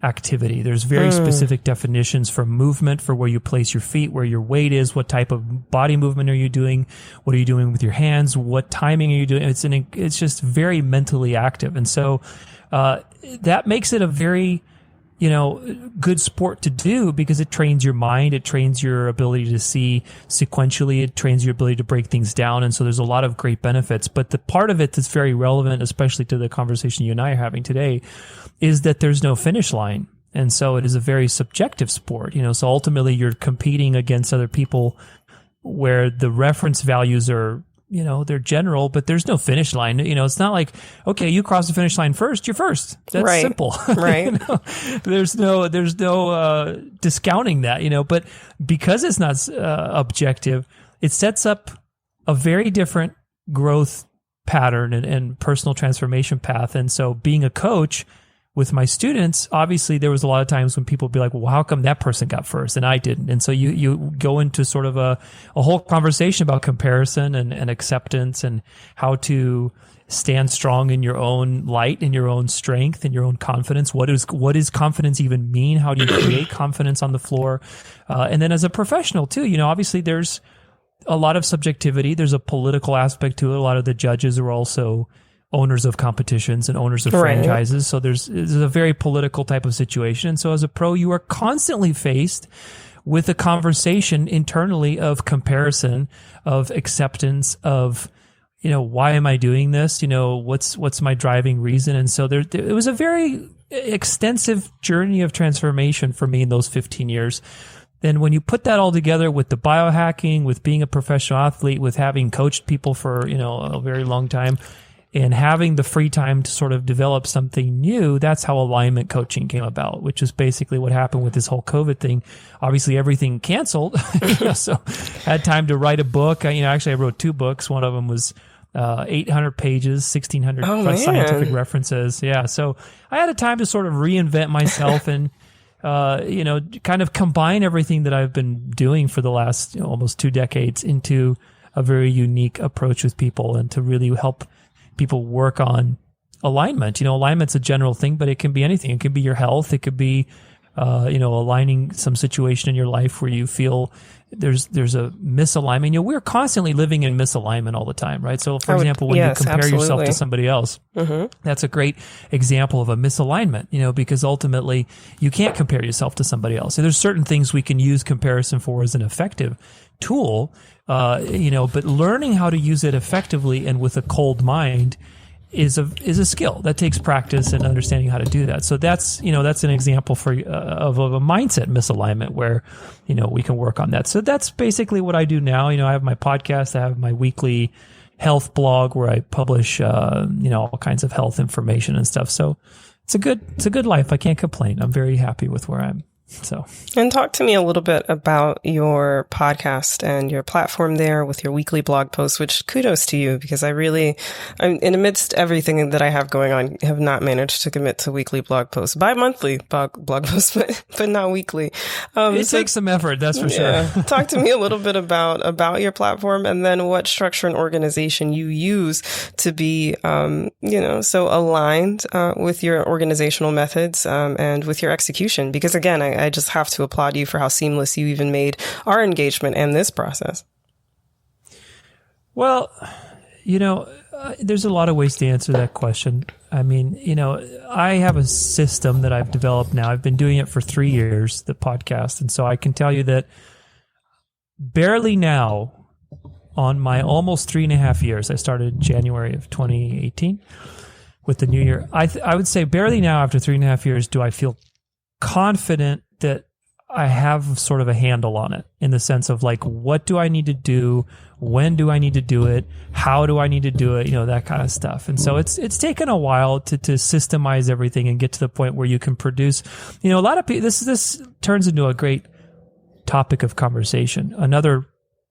activity. There's very specific definitions for movement, for where you place your feet, where your weight is, what type of body movement are you doing, what are you doing with your hands, what timing are you doing. It's just very mentally active, and so that makes it a very good sport to do, because it trains your mind, it trains your ability to see sequentially, it trains your ability to break things down, and so there's a lot of great benefits. But the part of it that's very relevant, especially to the conversation you and I are having today, is that there's no finish line. And so it is a very subjective sport, so ultimately you're competing against other people where the reference values are, they're general, but there's no finish line. It's not like, okay, you cross the finish line first, you're first. That's simple. Right. There's no discounting that, but because it's not objective, it sets up a very different growth pattern and personal transformation path. And so being a coach with my students, obviously there was a lot of times when people would be like, well, how come that person got first and I didn't? And so you go into sort of a whole conversation about comparison and acceptance and how to stand strong in your own light, in your own strength, in your own confidence. What does confidence even mean? How do you create confidence on the floor? And then as a professional too, obviously there's a lot of subjectivity. There's a political aspect to it. A lot of the judges are also owners of competitions and owners of franchises. So there's a very political type of situation. And so as a pro, you are constantly faced with a conversation internally of comparison, of acceptance, of, why am I doing this? What's my driving reason? And so it was a very extensive journey of transformation for me in those 15 years. Then when you put that all together with the biohacking, with being a professional athlete, with having coached people for, a very long time, and having the free time to sort of develop something new, that's how alignment coaching came about, which is basically what happened with this whole COVID thing. Obviously, everything canceled, so I had time to write a book. Actually, I wrote 2 books. One of them was 800 pages, 1,600 scientific references. Yeah, so I had a time to sort of reinvent myself and kind of combine everything that I've been doing for the last almost 2 decades into a very unique approach with people, and to really help people work on alignment. Alignment's a general thing, but it can be anything. It could be your health. It could be aligning some situation in your life where you feel there's a misalignment. We're constantly living in misalignment all the time, right? So, for example, when you compare yourself to somebody else, that's a great example of a misalignment, because ultimately you can't compare yourself to somebody else. So there's certain things we can use comparison for as an effective tool, but learning how to use it effectively and with a cold mind is a skill that takes practice and understanding how to do that. So that's an example of a mindset misalignment where, we can work on that. So that's basically what I do now. I have my podcast, I have my weekly health blog where I publish, all kinds of health information and stuff. So it's a good life. I can't complain. I'm very happy with where I'm. So, and talk to me a little bit about your podcast and your platform there with your weekly blog posts, which kudos to you, because I'm in amidst everything that I have going on, have not managed to commit to weekly blog posts, bi-monthly blog posts, but not weekly. It takes some effort. That's for sure. Talk to me a little bit about your platform and then what structure and organization you use to be, so aligned, with your organizational methods, and with your execution. Because again, I just have to applaud you for how seamless you even made our engagement and this process. Well, there's a lot of ways to answer that question. I mean, I have a system that I've developed now. I've been doing it for 3 years, the podcast. And so I can tell you that barely now, on my almost 3.5 years, I started January of 2018 with the new year. I would say barely now, after 3.5 years, do I feel confident that I have sort of a handle on it, in the sense of like, what do I need to do? When do I need to do it? How do I need to do it? That kind of stuff. And so it's taken a while to systemize everything and get to the point where you can produce, a lot of people, this turns into a great topic of conversation. Another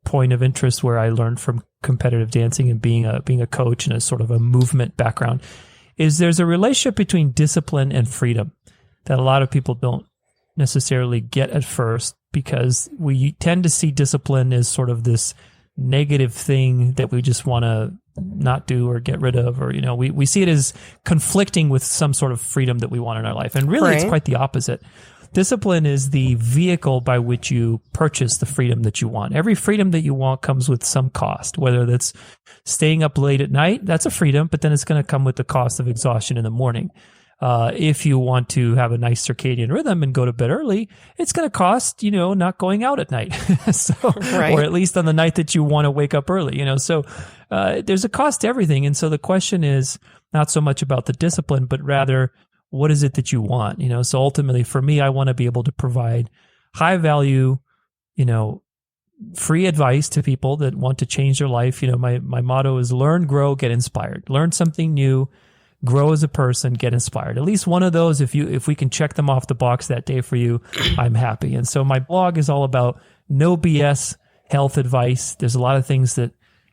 point of interest where I learned from competitive dancing and being a coach and a sort of a movement background is there's a relationship between discipline and freedom that a lot of people don't necessarily get at first, because we tend to see discipline as sort of this negative thing that we just want to not do or get rid of, or, we see it as conflicting with some sort of freedom that we want in our life. And really, It's quite the opposite. Discipline is the vehicle by which you purchase the freedom that you want. Every freedom that you want comes with some cost, whether that's staying up late at night, that's a freedom, but then it's going to come with the cost of exhaustion in the morning. If you want to have a nice circadian rhythm and go to bed early, it's going to cost, not going out at night. Or at least on the night that you want to wake up early, So, there's a cost to everything. And so the question is not so much about the discipline, but rather, what is it that you want? So ultimately for me, I want to be able to provide high value, free advice to people that want to change their life. My motto is learn, grow, get inspired. Learn something new, grow as a person, get inspired. At least one of those, if we can check them off the box that day for you, I'm happy. And so my blog is all about no BS health advice. There's a lot of things that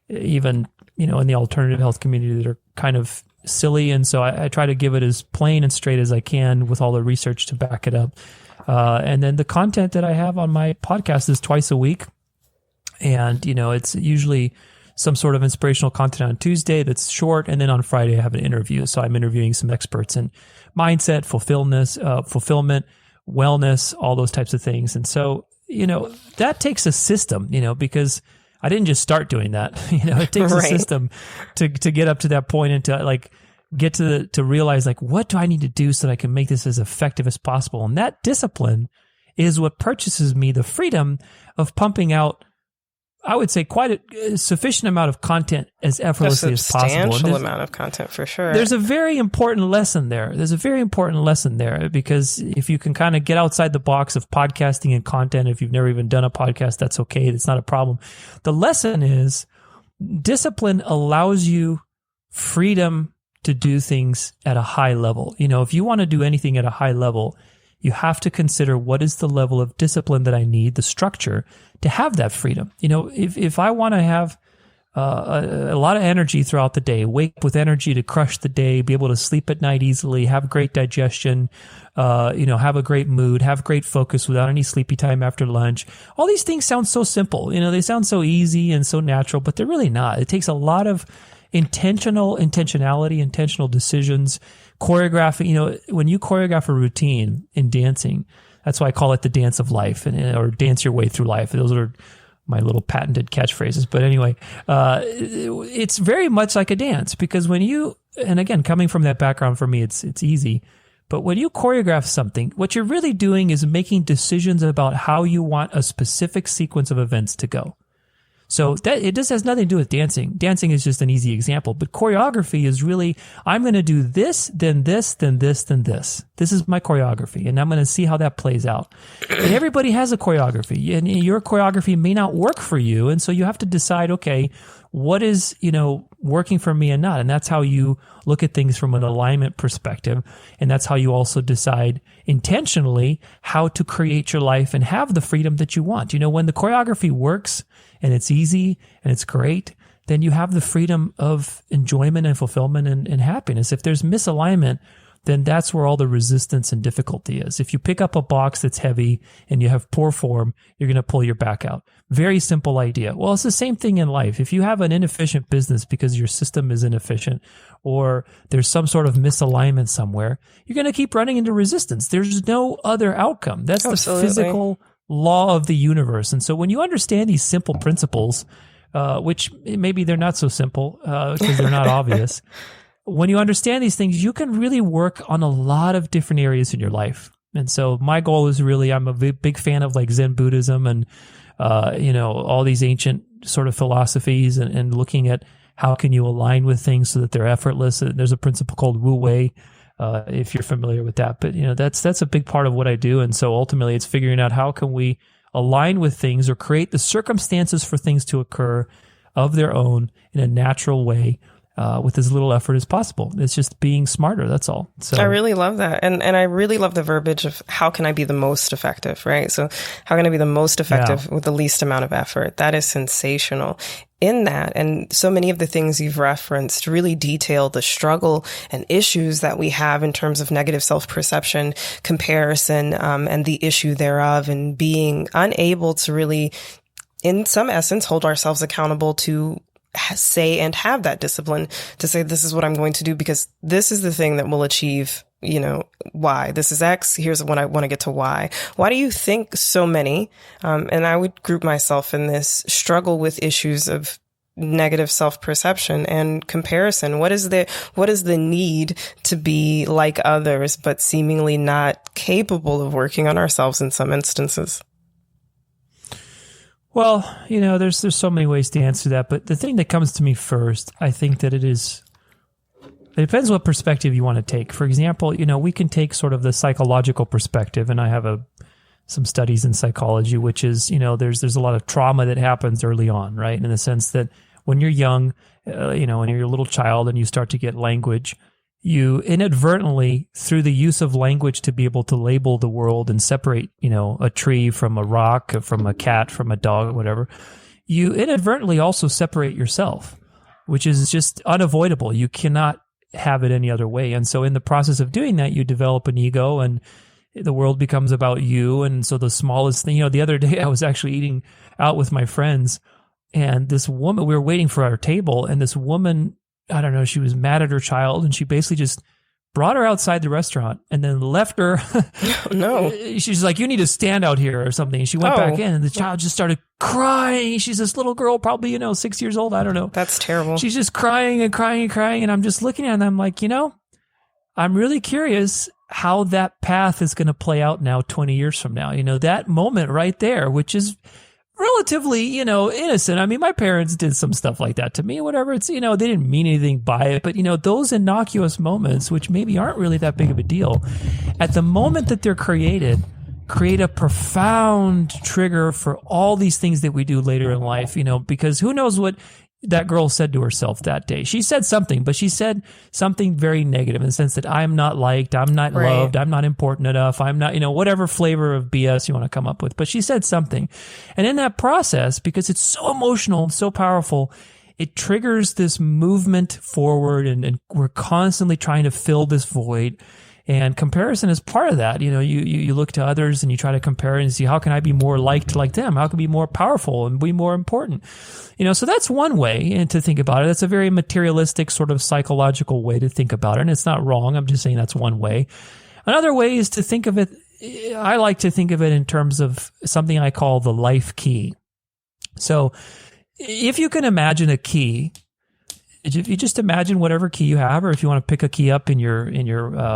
even, in the alternative health community that are kind of silly. And so I try to give it as plain and straight as I can with all the research to back it up. And then the content that I have on my podcast is twice a week. And, it's usually some sort of inspirational content on Tuesday that's short. And then on Friday, I have an interview. So I'm interviewing some experts in mindset, fulfillment, wellness, all those types of things. And so, that takes a system, because I didn't just start doing that. It takes a system to get up to that point and to get to realize what do I need to do so that I can make this as effective as possible. And that discipline is what purchases me the freedom of pumping out, I would say, quite a sufficient amount of content as effortlessly as possible. A substantial amount of content, for sure. There's a very important lesson there. Because if you can kind of get outside the box of podcasting and content, if you've never even done a podcast, that's okay. That's not a problem. The lesson is discipline allows you freedom to do things at a high level. If you want to do anything at a high level, you have to consider what is the level of discipline that I need, the structure, to have that freedom. If I want to have a lot of energy throughout the day, wake up with energy to crush the day, be able to sleep at night easily, have great digestion, have a great mood, have great focus without any sleepy time after lunch. All these things sound so simple. They sound so easy and so natural, but they're really not. It takes a lot of intentionality, intentional decisions, choreographing. When you choreograph a routine in dancing, That's why I call it the dance of life, or dance your way through life. Those are my little patented catchphrases. But anyway, it's very much like a dance, because when you, and again, coming from that background, for me, it's easy. But when you choreograph something, what you're really doing is making decisions about how you want a specific sequence of events to go. So that it just has nothing to do with dancing. Dancing is just an easy example, but choreography is really, I'm going to do this, then this, then this, then this. This is my choreography, and I'm going to see how that plays out. And everybody has a choreography, and your choreography may not work for you, and so you have to decide, okay, what is, working for me and not. And that's how you look at things from an alignment perspective. And that's how you also decide intentionally how to create your life and have the freedom that you want. When the choreography works and it's easy and it's great, then you have the freedom of enjoyment and fulfillment and happiness. If there's misalignment, then that's where all the resistance and difficulty is. If you pick up a box that's heavy and you have poor form, you're going to pull your back out. Very simple idea. Well, it's the same thing in life. If you have an inefficient business because your system is inefficient, or there's some sort of misalignment somewhere, you're going to keep running into resistance. There's no other outcome. That's Absolutely. The physical law of the universe. And so when you understand these simple principles, which maybe they're not so simple because they're not obvious, when you understand these things, you can really work on a lot of different areas in your life. And so my goal is really, I'm a big fan of like Zen Buddhism and, all these ancient sort of philosophies, and looking at how can you align with things so that they're effortless. There's a principle called Wu Wei, if you're familiar with that. But, that's a big part of what I do. And so ultimately it's figuring out how can we align with things or create the circumstances for things to occur of their own in a natural way, with as little effort as possible. It's just being smarter. That's all. So I really love that. And I really love the verbiage of how can I be the most effective, right? So how can I be the most effective with the least amount of effort? That is sensational in that. And so many of the things you've referenced really detail the struggle and issues that we have in terms of negative self-perception, comparison, and the issue thereof, and being unable to really, in some essence, hold ourselves accountable to say and have that discipline to say, this is what I'm going to do because this is the thing that will achieve, Y. This is X. Here's when I want to get to Y. Why do you think so many, and I would group myself in this, struggle with issues of negative self-perception and comparison? What is the need to be like others, but seemingly not capable of working on ourselves in some instances? Well, there's so many ways to answer that, but the thing that comes to me first, I think that it depends what perspective you want to take. For example, we can take sort of the psychological perspective, and I have some studies in psychology, which is, there's a lot of trauma that happens early on, right? In the sense that when you're young, when you're a little child and you start to get language, you inadvertently, through the use of language to be able to label the world and separate, a tree from a rock, from a cat, from a dog, whatever, you inadvertently also separate yourself, which is just unavoidable. You cannot have it any other way. And so in the process of doing that, you develop an ego and the world becomes about you. And so the smallest thing, the other day I was actually eating out with my friends, and this woman, we were waiting for our table, and this woman, I don't know, she was mad at her child, and she basically just brought her outside the restaurant and then left her. Oh, no. She's like, you need to stand out here or something. And she went back in, and the child just started crying. She's this little girl, probably, 6 years old. I don't know. That's terrible. She's just crying and crying and crying. And I'm just looking at it, and I'm like, I'm really curious how that path is going to play out now 20 years from now. That moment right there, which is relatively, innocent. I mean, my parents did some stuff like that to me, whatever. It's, they didn't mean anything by it, but, those innocuous moments, which maybe aren't really that big of a deal, at the moment that they're created, create a profound trigger for all these things that we do later in life, because who knows what that girl said to herself that day. She said something, but she said something very negative in the sense that I'm not liked, I'm not loved, I'm not important enough, I'm not, whatever flavor of BS you want to come up with. But she said something. And in that process, because it's so emotional and so powerful, it triggers this movement forward, and we're constantly trying to fill this void. And comparison is part of that. You look to others and you try to compare and see, how can I be more liked like them? How can I be more powerful and be more important? So that's one way to think about it. That's a very materialistic sort of psychological way to think about it. And it's not wrong. I'm just saying that's one way. Another way is to think of it I like to think of it in terms of something I call the life key. So if you can imagine a key, if you just imagine whatever key you have, or if you want to pick a key up in your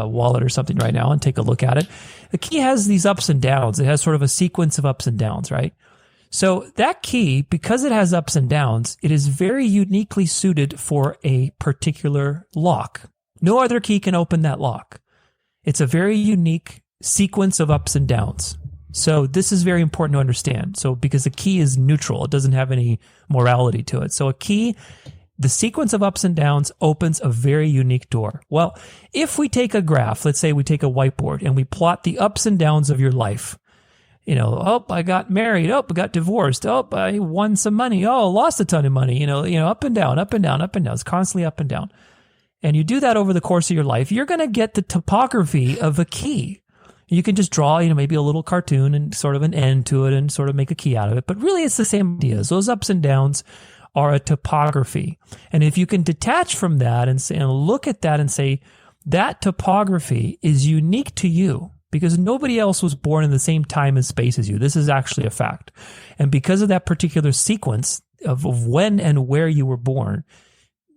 wallet or something right now and take a look at it, the key has these ups and downs. It has sort of a sequence of ups and downs, right? So that key, because it has ups and downs, it is very uniquely suited for a particular lock. No other key can open that lock. It's a very unique sequence of ups and downs. So this is very important to understand. So because the key is neutral, it doesn't have any morality to it. So a key, the sequence of ups and downs opens a very unique door. Well, if we take a graph, let's say we take a whiteboard and we plot the ups and downs of your life. Oh, I got married. Oh, I got divorced. Oh, I won some money. Oh, lost a ton of money. Up and down, up and down, up and down. It's constantly up and down. And you do that over the course of your life, you're going to get the topography of a key. You can just draw, maybe a little cartoon and sort of an end to it and sort of make a key out of it. But really, it's the same ideas. Those ups and downs are a topography. And if you can detach from that and look at that and say, that topography is unique to you because nobody else was born in the same time and space as you. This is actually a fact. And because of that particular sequence of when and where you were born,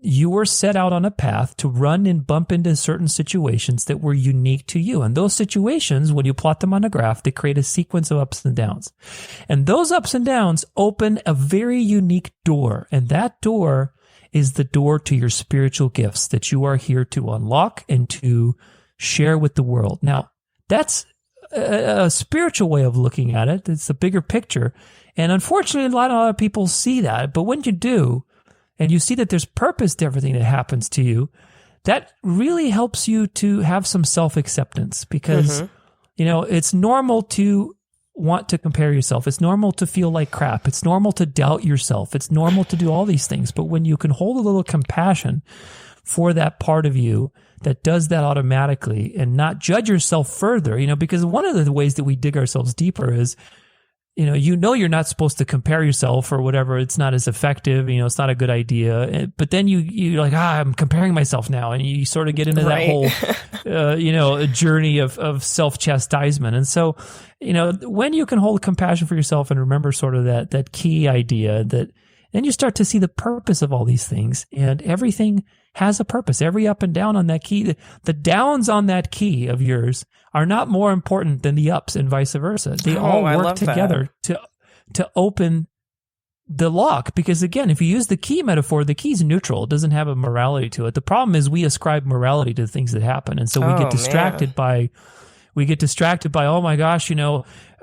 you were set out on a path to run and bump into certain situations that were unique to you. And those situations, when you plot them on a graph, they create a sequence of ups and downs. And those ups and downs open a very unique door. And that door is the door to your spiritual gifts that you are here to unlock and to share with the world. Now, that's a spiritual way of looking at it. It's a bigger picture. And unfortunately, a lot of people see that. But when you do, and you see that there's purpose to everything that happens to you, that really helps you to have some self-acceptance because, it's normal to want to compare yourself. It's normal to feel like crap. It's normal to doubt yourself. It's normal to do all these things. But when you can hold a little compassion for that part of you that does that automatically and not judge yourself further, because one of the ways that we dig ourselves deeper is, you're not supposed to compare yourself or whatever. It's not as effective. It's not a good idea. But then you're like, I'm comparing myself now. And you sort of get into that whole, journey of self-chastisement. And so, when you can hold compassion for yourself and remember sort of that key idea that then you start to see the purpose of all these things and everything has a purpose. Every up and down on that key, the downs on that key of yours are not more important than the ups and vice versa. They all work together to open the lock. Because again, if you use the key metaphor, the key's neutral. It doesn't have a morality to it. The problem is we ascribe morality to the things that happen. And so we get distracted by, oh my gosh,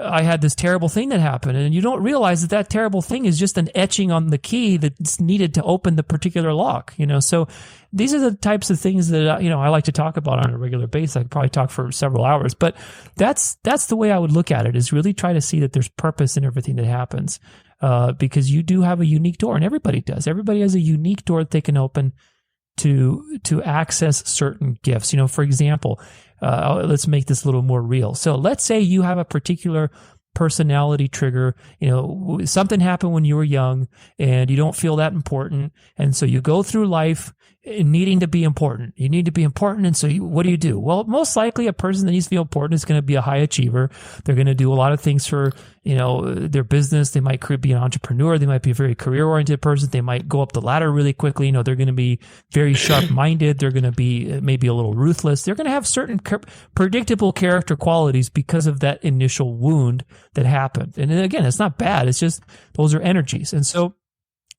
I had this terrible thing that happened. And you don't realize that terrible thing is just an etching on the key that's needed to open the particular lock, So these are the types of things that, I like to talk about on a regular basis. I could probably talk for several hours, but that's the way I would look at it, is really try to see that there's purpose in everything that happens. Because you do have a unique door, and everybody does. Everybody has a unique door that they can open to access certain gifts. For example, let's make this a little more real. So let's say you have a particular personality trigger. Something happened when you were young and you don't feel that important. And so you go through life needing to be important. You need to be important. And so what do? Well, most likely a person that needs to be important is going to be a high achiever. They're going to do a lot of things for, their business. They might be an entrepreneur. They might be a very career-oriented person. They might go up the ladder really quickly. They're going to be very sharp-minded. They're going to be maybe a little ruthless. They're going to have certain predictable character qualities because of that initial wound that happened. And again, it's not bad. It's just those are energies. And so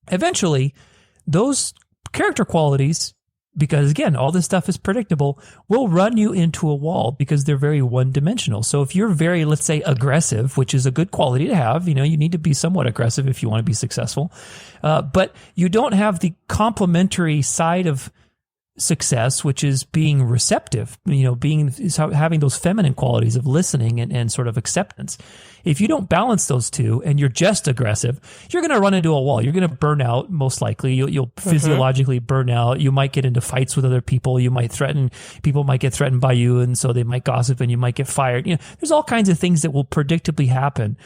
eventually those character qualities, because again, all this stuff is predictable, will run you into a wall because they're very one-dimensional. So if you're very, let's say, aggressive, which is a good quality to have, you need to be somewhat aggressive if you want to be successful, but you don't have the complementary side of success, which is being receptive, having those feminine qualities of listening and sort of acceptance. If you don't balance those two and you're just aggressive, you're going to run into a wall. You're going to burn out, most likely. You'll physiologically burn out. You might get into fights with other people. People might get threatened by you, and so they might gossip and you might get fired. There's all kinds of things that will predictably happen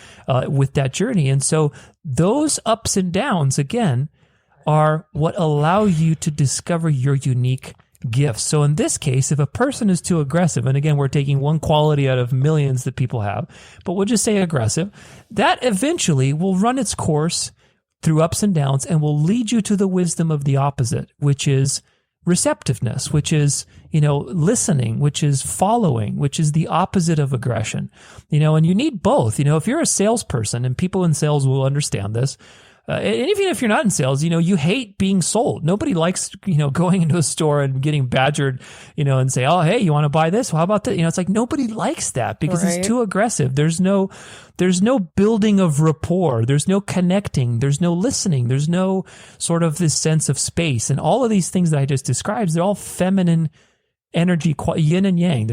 with that journey. And so those ups and downs, again, are what allow you to discover your unique gifts. So in this case, if a person is too aggressive, and again, we're taking one quality out of millions that people have, but we'll just say aggressive, that eventually will run its course through ups and downs and will lead you to the wisdom of the opposite, which is receptiveness, which is, listening, which is following, which is the opposite of aggression, and you need both. If you're a salesperson, and people in sales will understand this, and even if you're not in sales, you hate being sold. Nobody likes, going into a store and getting badgered, and say, oh, hey, you want to buy this? Well, how about that? It's like nobody likes that because Right. it's too aggressive. There's no building of rapport. There's no connecting. There's no listening. There's no sort of this sense of space. And all of these things that I just described, they're all feminine energy, yin and yang.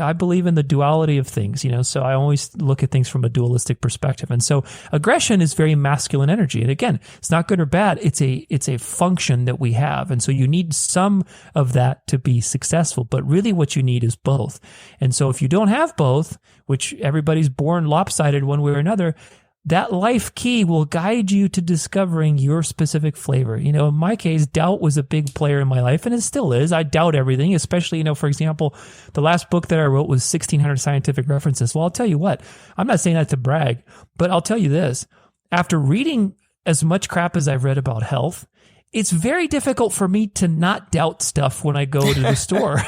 I believe in the duality of things, so I always look at things from a dualistic perspective. And so aggression is very masculine energy. And again, it's not good or bad. It's a function that we have. And so you need some of that to be successful, but really what you need is both. And so if you don't have both, which everybody's born lopsided one way or another, that life key will guide you to discovering your specific flavor. In my case, doubt was a big player in my life, and it still is. I doubt everything, especially, for example, the last book that I wrote was 1,600 scientific references. Well, I'll tell you what, I'm not saying that to brag, but I'll tell you this. After reading as much crap as I've read about health, it's very difficult for me to not doubt stuff when I go to the store,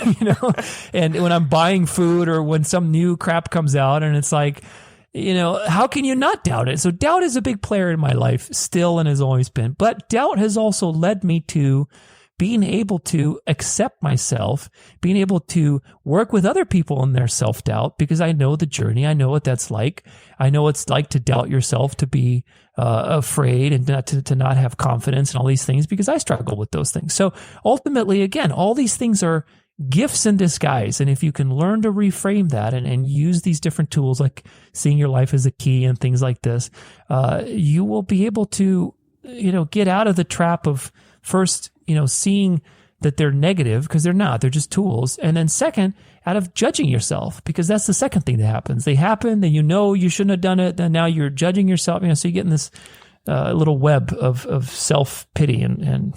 and when I'm buying food or when some new crap comes out, and it's like, how can you not doubt it? So doubt is a big player in my life still and has always been. But doubt has also led me to being able to accept myself, being able to work with other people in their self-doubt because I know the journey. I know what that's like. I know what it's like to doubt yourself, to be afraid and to not have confidence and all these things because I struggle with those things. So ultimately, again, all these things are gifts in disguise. And if you can learn to reframe that and use these different tools like seeing your life as a key and things like this, you will be able to, get out of the trap of first, seeing that they're negative because they're not, they're just tools. And then second, out of judging yourself, because that's the second thing that happens. They happen, then you shouldn't have done it. Then now you're judging yourself, so you get in this little web of self-pity and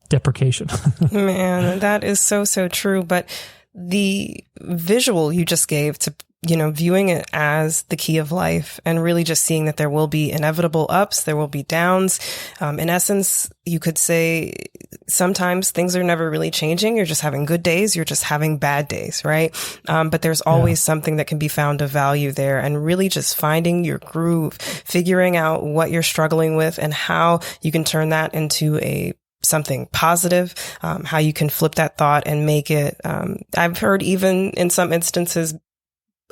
deprecation. Man, that is so, so true. But the visual you just gave to, viewing it as the key of life and really just seeing that there will be inevitable ups, there will be downs. In essence, you could say sometimes things are never really changing. You're just having good days. You're just having bad days, right? But there's always something that can be found of value there and really just finding your groove, figuring out what you're struggling with and how you can turn that into something positive, how you can flip that thought and make it, I've heard even in some instances,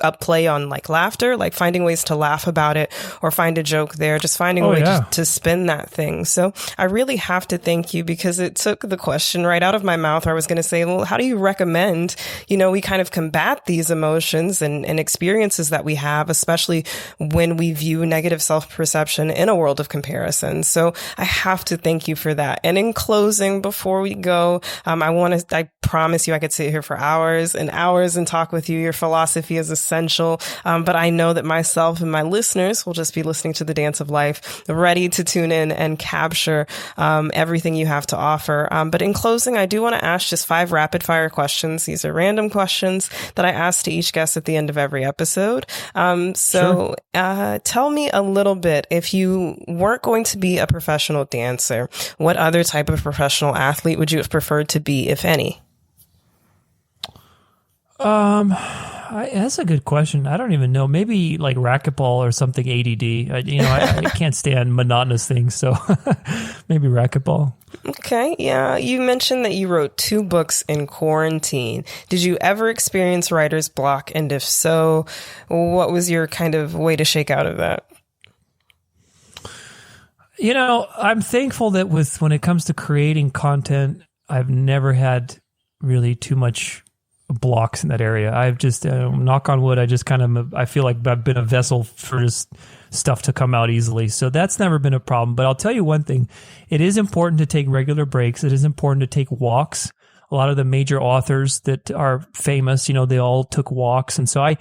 a play on like laughter, like finding ways to laugh about it or find a joke there, just finding a way to spin that thing. So I really have to thank you because it took the question right out of my mouth. I was going to say, well, how do you recommend, we kind of combat these emotions and experiences that we have, especially when we view negative self-perception in a world of comparison. So I have to thank you for that. And in closing, before we go, I promise you I could sit here for hours and hours and talk with you. Your philosophy is essential. But I know that myself and my listeners will just be listening to the Dance of Life, ready to tune in and capture everything you have to offer. But in closing, I do want to ask just 5 rapid fire questions. These are random questions that I ask to each guest at the end of every episode. Tell me a little bit, if you weren't going to be a professional dancer, what other type of professional athlete would you have preferred to be, if any? That's a good question. I don't even know. Maybe like racquetball or something ADD. I can't stand monotonous things, so maybe racquetball. Okay, yeah. You mentioned that you wrote 2 books in quarantine. Did you ever experience writer's block? And if so, what was your kind of way to shake out of that? I'm thankful that when it comes to creating content, I've never had really too much blocks in that area. I've just, knock on wood, I feel like I've been a vessel for just stuff to come out easily. So that's never been a problem. But I'll tell you one thing, it is important to take regular breaks. It is important to take walks. A lot of the major authors that are famous, they all took walks. And so I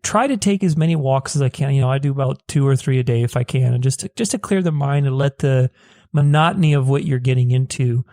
try to take as many walks as I can. I do about 2 or 3 a day if I can, and just to clear the mind and let the monotony of what you're getting into,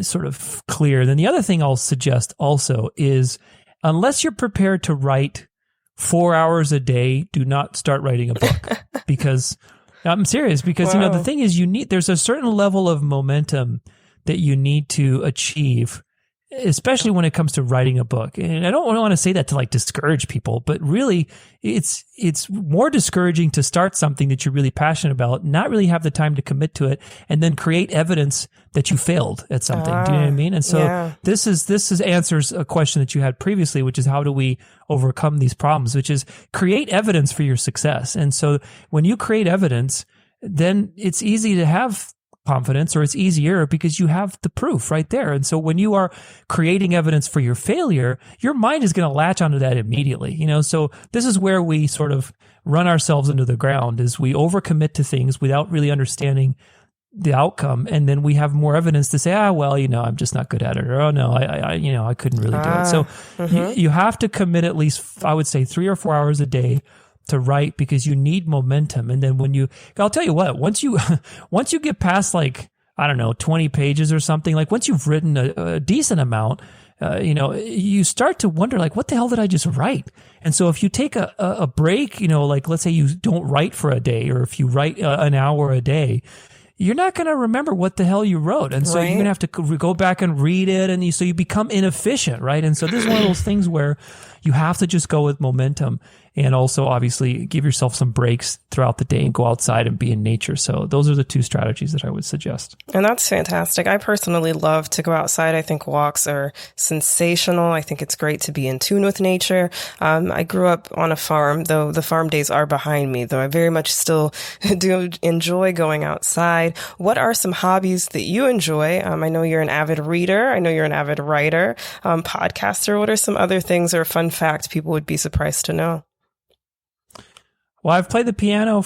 sort of clear. Then the other thing I'll suggest also is, unless you're prepared to write 4 hours a day, do not start writing a book. Because I'm serious, because Wow. the thing is, there's a certain level of momentum that you need to achieve, especially when it comes to writing a book. And I don't want to say that to like discourage people, but really it's more discouraging to start something that you're really passionate about, not really have the time to commit to it, and then create evidence that you failed at something. Do you know what I mean? And so this answers a question that you had previously, which is how do we overcome these problems, which is create evidence for your success. And so when you create evidence, then it's easy to have confidence, or it's easier because you have the proof right there. And so when you are creating evidence for your failure, your mind is going to latch onto that immediately. So this is where we sort of run ourselves into the ground, is we overcommit to things without really understanding the outcome. And then we have more evidence to say, I'm just not good at it. Or, oh no, I couldn't really do it. So you have to commit at least, I would say, 3 or 4 hours a day to write, because you need momentum. And then I'll tell you what, once you get past 20 pages or something, like once you've written a decent amount, you start to wonder, like, what the hell did I just write? And so if you take a break, like let's say you don't write for a day, or if you write an hour a day, you're not going to remember what the hell you wrote. And so you're going to have to go back and read it. And so you become inefficient, right? And so this is one of those things where you have to just go with momentum, and also obviously give yourself some breaks throughout the day and go outside and be in nature. So those are the 2 strategies that I would suggest. And that's fantastic. I personally love to go outside. I think walks are sensational. I think it's great to be in tune with nature. I grew up on a farm, though the farm days are behind me, though I very much still do enjoy going outside. What are some hobbies that you enjoy? I know you're an avid reader. I know you're an avid writer, podcaster. What are some other things or fun facts people would be surprised to know? Well, I've played the piano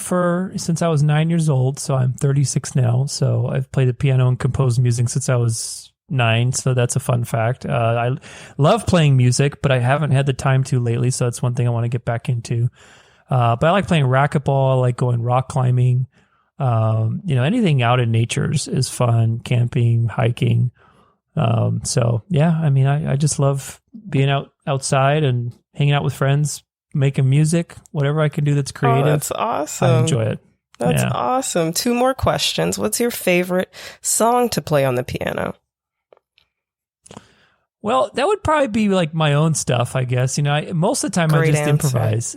since I was 9 years old, so I'm 36 now. So I've played the piano and composed music since I was 9, so that's a fun fact. I love playing music, but I haven't had the time to lately, so that's one thing I want to get back into. But I like playing racquetball, I like going rock climbing. Anything out in nature is fun, camping, hiking. So yeah, I just love being outside and hanging out with friends, making music, whatever I can do that's creative. Oh, that's awesome. I enjoy it. That's awesome. 2 more questions. What's your favorite song to play on the piano? Well, that would probably be like my own stuff, I guess. Most of the time Great I just improvise.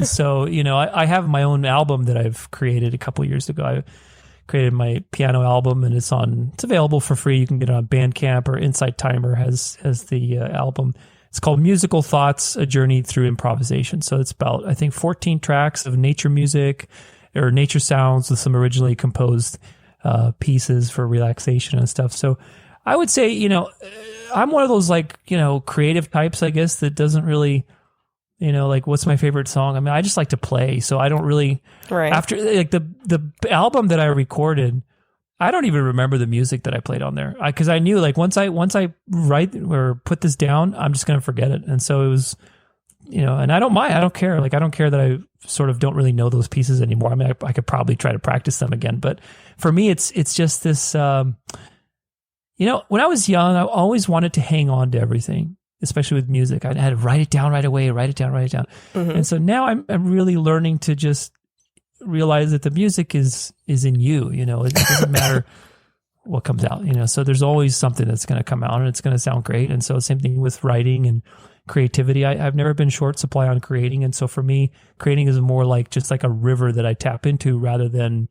So, I have my own album that I've created a couple years ago. I created my piano album, and it's available for free. You can get it on Bandcamp, or Insight Timer has the album. It's called Musical Thoughts, A Journey Through Improvisation. So it's about, I think, 14 tracks of nature music or nature sounds with some originally composed pieces for relaxation and stuff. So I would say, I'm one of those creative types, I guess, that doesn't really, what's my favorite song? I just like to play. So I don't really, after the album that I recorded, I don't even remember the music that I played on there, because I knew once I write or put this down, I'm just going to forget it. And so it was, and I don't mind. I don't care. I don't care that I sort of don't really know those pieces anymore. I could probably try to practice them again. But for me, it's just this, when I was young, I always wanted to hang on to everything, especially with music. I had to write it down right away, write it down. Mm-hmm. And so now I'm really learning to just realize that the music is in you. It doesn't matter what comes out, so there's always something that's going to come out and it's going to sound great. And so same thing with writing and creativity. I've never been short supply on creating. And so for me, creating is more like just like a river that I tap into, rather than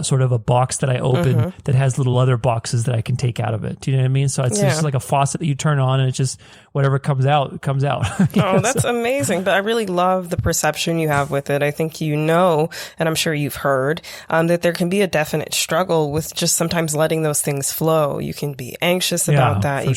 sort of a box that I open that has little other boxes that I can take out of it. Do you know what I mean? So it's just like a faucet that you turn on, and it's just whatever comes out, it comes out. That's amazing. But I really love the perception you have with it. I think and I'm sure you've heard, that there can be a definite struggle with just sometimes letting those things flow. You can be anxious about that. You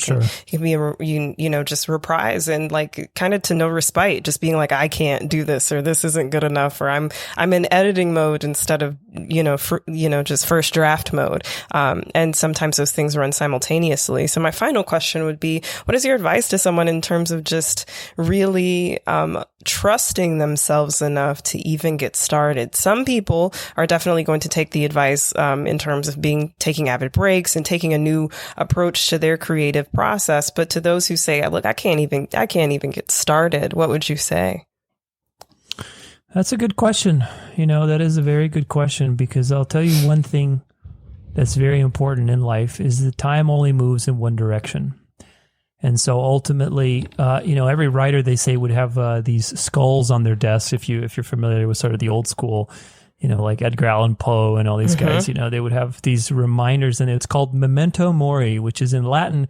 can be, just reprise and kind of to no respite, just being like, I can't do this, or this isn't good enough, or I'm in editing mode instead of just first draft mode. And sometimes those things run simultaneously. So my final question would be, what is your advice to someone in terms of just really trusting themselves enough to even get started? Some people are definitely going to take the advice in terms of taking avid breaks and taking a new approach to their creative process. But to those who say, look, I can't even get started, what would you say? That's a good question. That is a very good question, because I'll tell you one thing that's very important in life is that time only moves in one direction. And so ultimately, every writer, they say, would have these skulls on their desk. If you're familiar with sort of the old school, like Edgar Allan Poe and all these guys, they would have these reminders, and it's called memento mori, which is in Latin,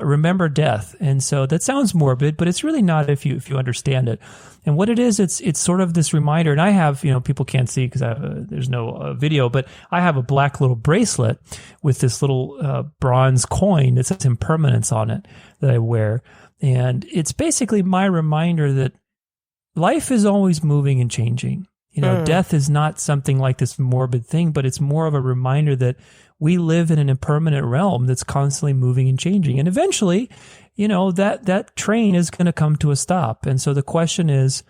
remember death. And so that sounds morbid, but it's really not if you understand it. And what it is, it's sort of this reminder. And I have, people can't see because there's no video, but I have a black little bracelet with this little bronze coin that says impermanence on it that I wear. And it's basically my reminder that life is always moving and changing. Death is not something like this morbid thing, but it's more of a reminder that we live in an impermanent realm that's constantly moving and changing. And eventually, that train is going to come to a stop. And so the question is,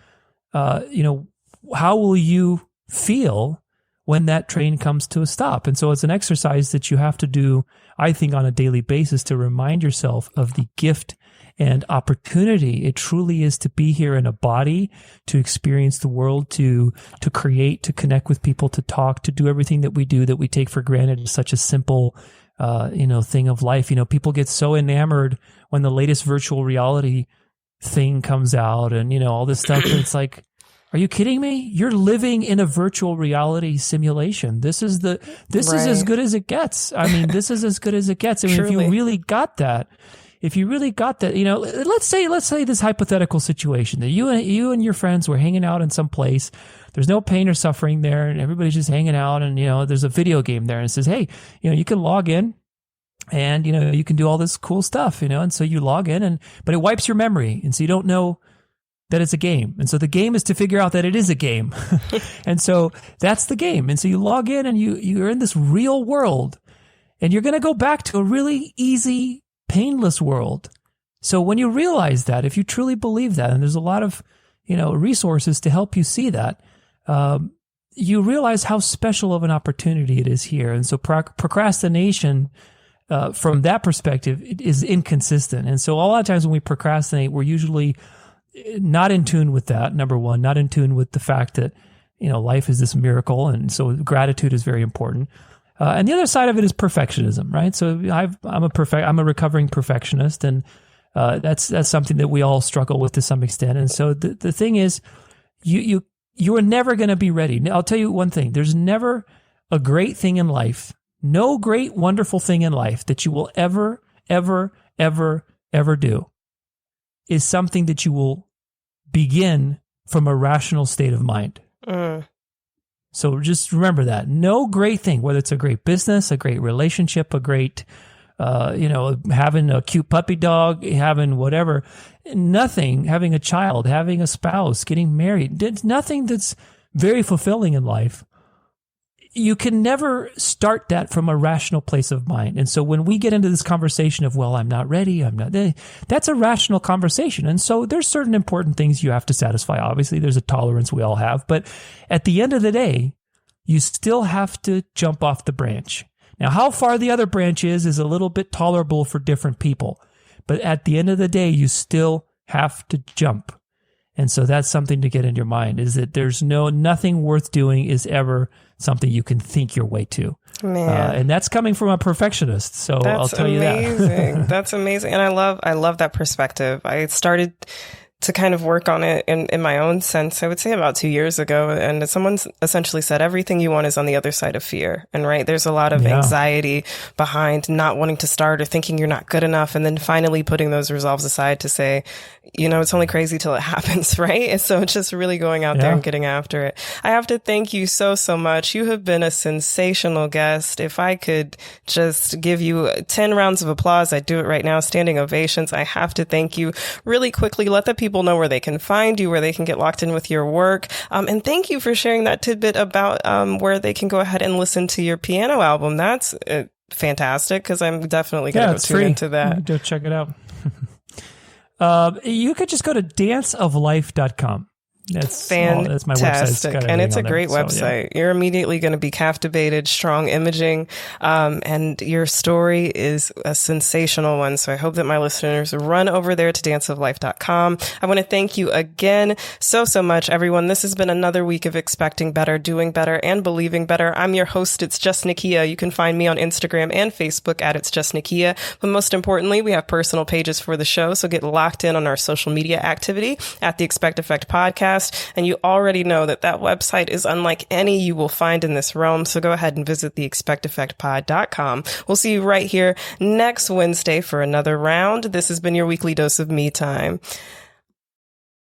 how will you feel when that train comes to a stop? And so it's an exercise that you have to do, I think, on a daily basis to remind yourself of the gift and opportunity it truly is to be here in a body, to experience the world, to create, to connect with people, to talk, to do everything that we do that we take for granted is such a simple, thing of life. People get so enamored when the latest virtual reality thing comes out and, all this stuff. And it's like, are you kidding me? You're living in a virtual reality simulation. This is as good as it gets. I mean, this is as good as it gets. I mean, if you really got that, let's say this hypothetical situation that you and your friends were hanging out in some place. There's no pain or suffering there, and everybody's just hanging out, and there's a video game there, and it says, hey, you can log in, and you can do all this cool stuff, and so you log in, but it wipes your memory, and so you don't know that it's a game, and so the game is to figure out that it is a game, and so that's the game, and so you log in, and you're in this real world, and you're going to go back to a really easy, painless world. So when you realize that, if you truly believe that, and there's a lot of, resources to help you see that, you realize how special of an opportunity it is here. And so procrastination, from that perspective, it is inconsistent. And so a lot of times when we procrastinate, we're usually not in tune with that. Number one, not in tune with the fact that, life is this miracle. And so gratitude is very important. And the other side of it is perfectionism, right? So I'm a recovering perfectionist, and that's something that we all struggle with to some extent. And so the thing is, you are never going to be ready. I'll tell you one thing: there's never a great thing in life, no great wonderful thing in life that you will ever do is something that you will begin from a rational state of mind. So just remember that. No great thing, whether it's a great business, a great relationship, a great, having a cute puppy dog, having whatever, nothing, having a child, having a spouse, getting married, there's nothing that's very fulfilling in life. You can never start that from a rational place of mind. And so when we get into this conversation of, well, I'm not ready, that's a rational conversation. And so there's certain important things you have to satisfy. Obviously, there's a tolerance we all have. But at the end of the day, you still have to jump off the branch. Now, how far the other branch is a little bit tolerable for different people. But at the end of the day, you still have to jump. And so that's something to get in your mind, is that there's nothing worth doing is ever something you can think your way to. Man. And that's coming from a perfectionist. So I'll tell you that. That's amazing. And I love that perspective. I started to kind of work on it in my own sense, I would say about 2 years ago. And someone essentially said, everything you want is on the other side of fear. And right, there's a lot of anxiety behind not wanting to start or thinking you're not good enough. And then finally putting those resolves aside to say, it's only crazy till it happens, right? And so it's just really going out there and getting after it. I have to thank you so much. You have been a sensational guest. If I could just give you 10 rounds of applause, I'd do it right now. Standing ovations. I have to thank you. Really quickly, let the people people know where they can find you, where they can get locked in with your work. And thank you for sharing that tidbit about where they can go ahead and listen to your piano album. That's fantastic, because I'm definitely going to go tune into that. Go check it out. You could just go to danceoflife.com. That's fantastic. That's my website. And it's a great website. You're immediately going to be captivated, strong imaging. And your story is a sensational one. So I hope that my listeners run over there to danceoflife.com. I want to thank you again so much, everyone. This has been another week of expecting better, doing better, and believing better. I'm your host. It's Just Nakia. You can find me on Instagram and Facebook at It's Just Nakia. But most importantly, we have personal pages for the show. So get locked in on our social media activity at the Expect Effect Podcast. And you already know that website is unlike any you will find in this realm. So go ahead and visit theexpecteffectpod.com. We'll see you right here next Wednesday for another round. This has been your weekly dose of me time.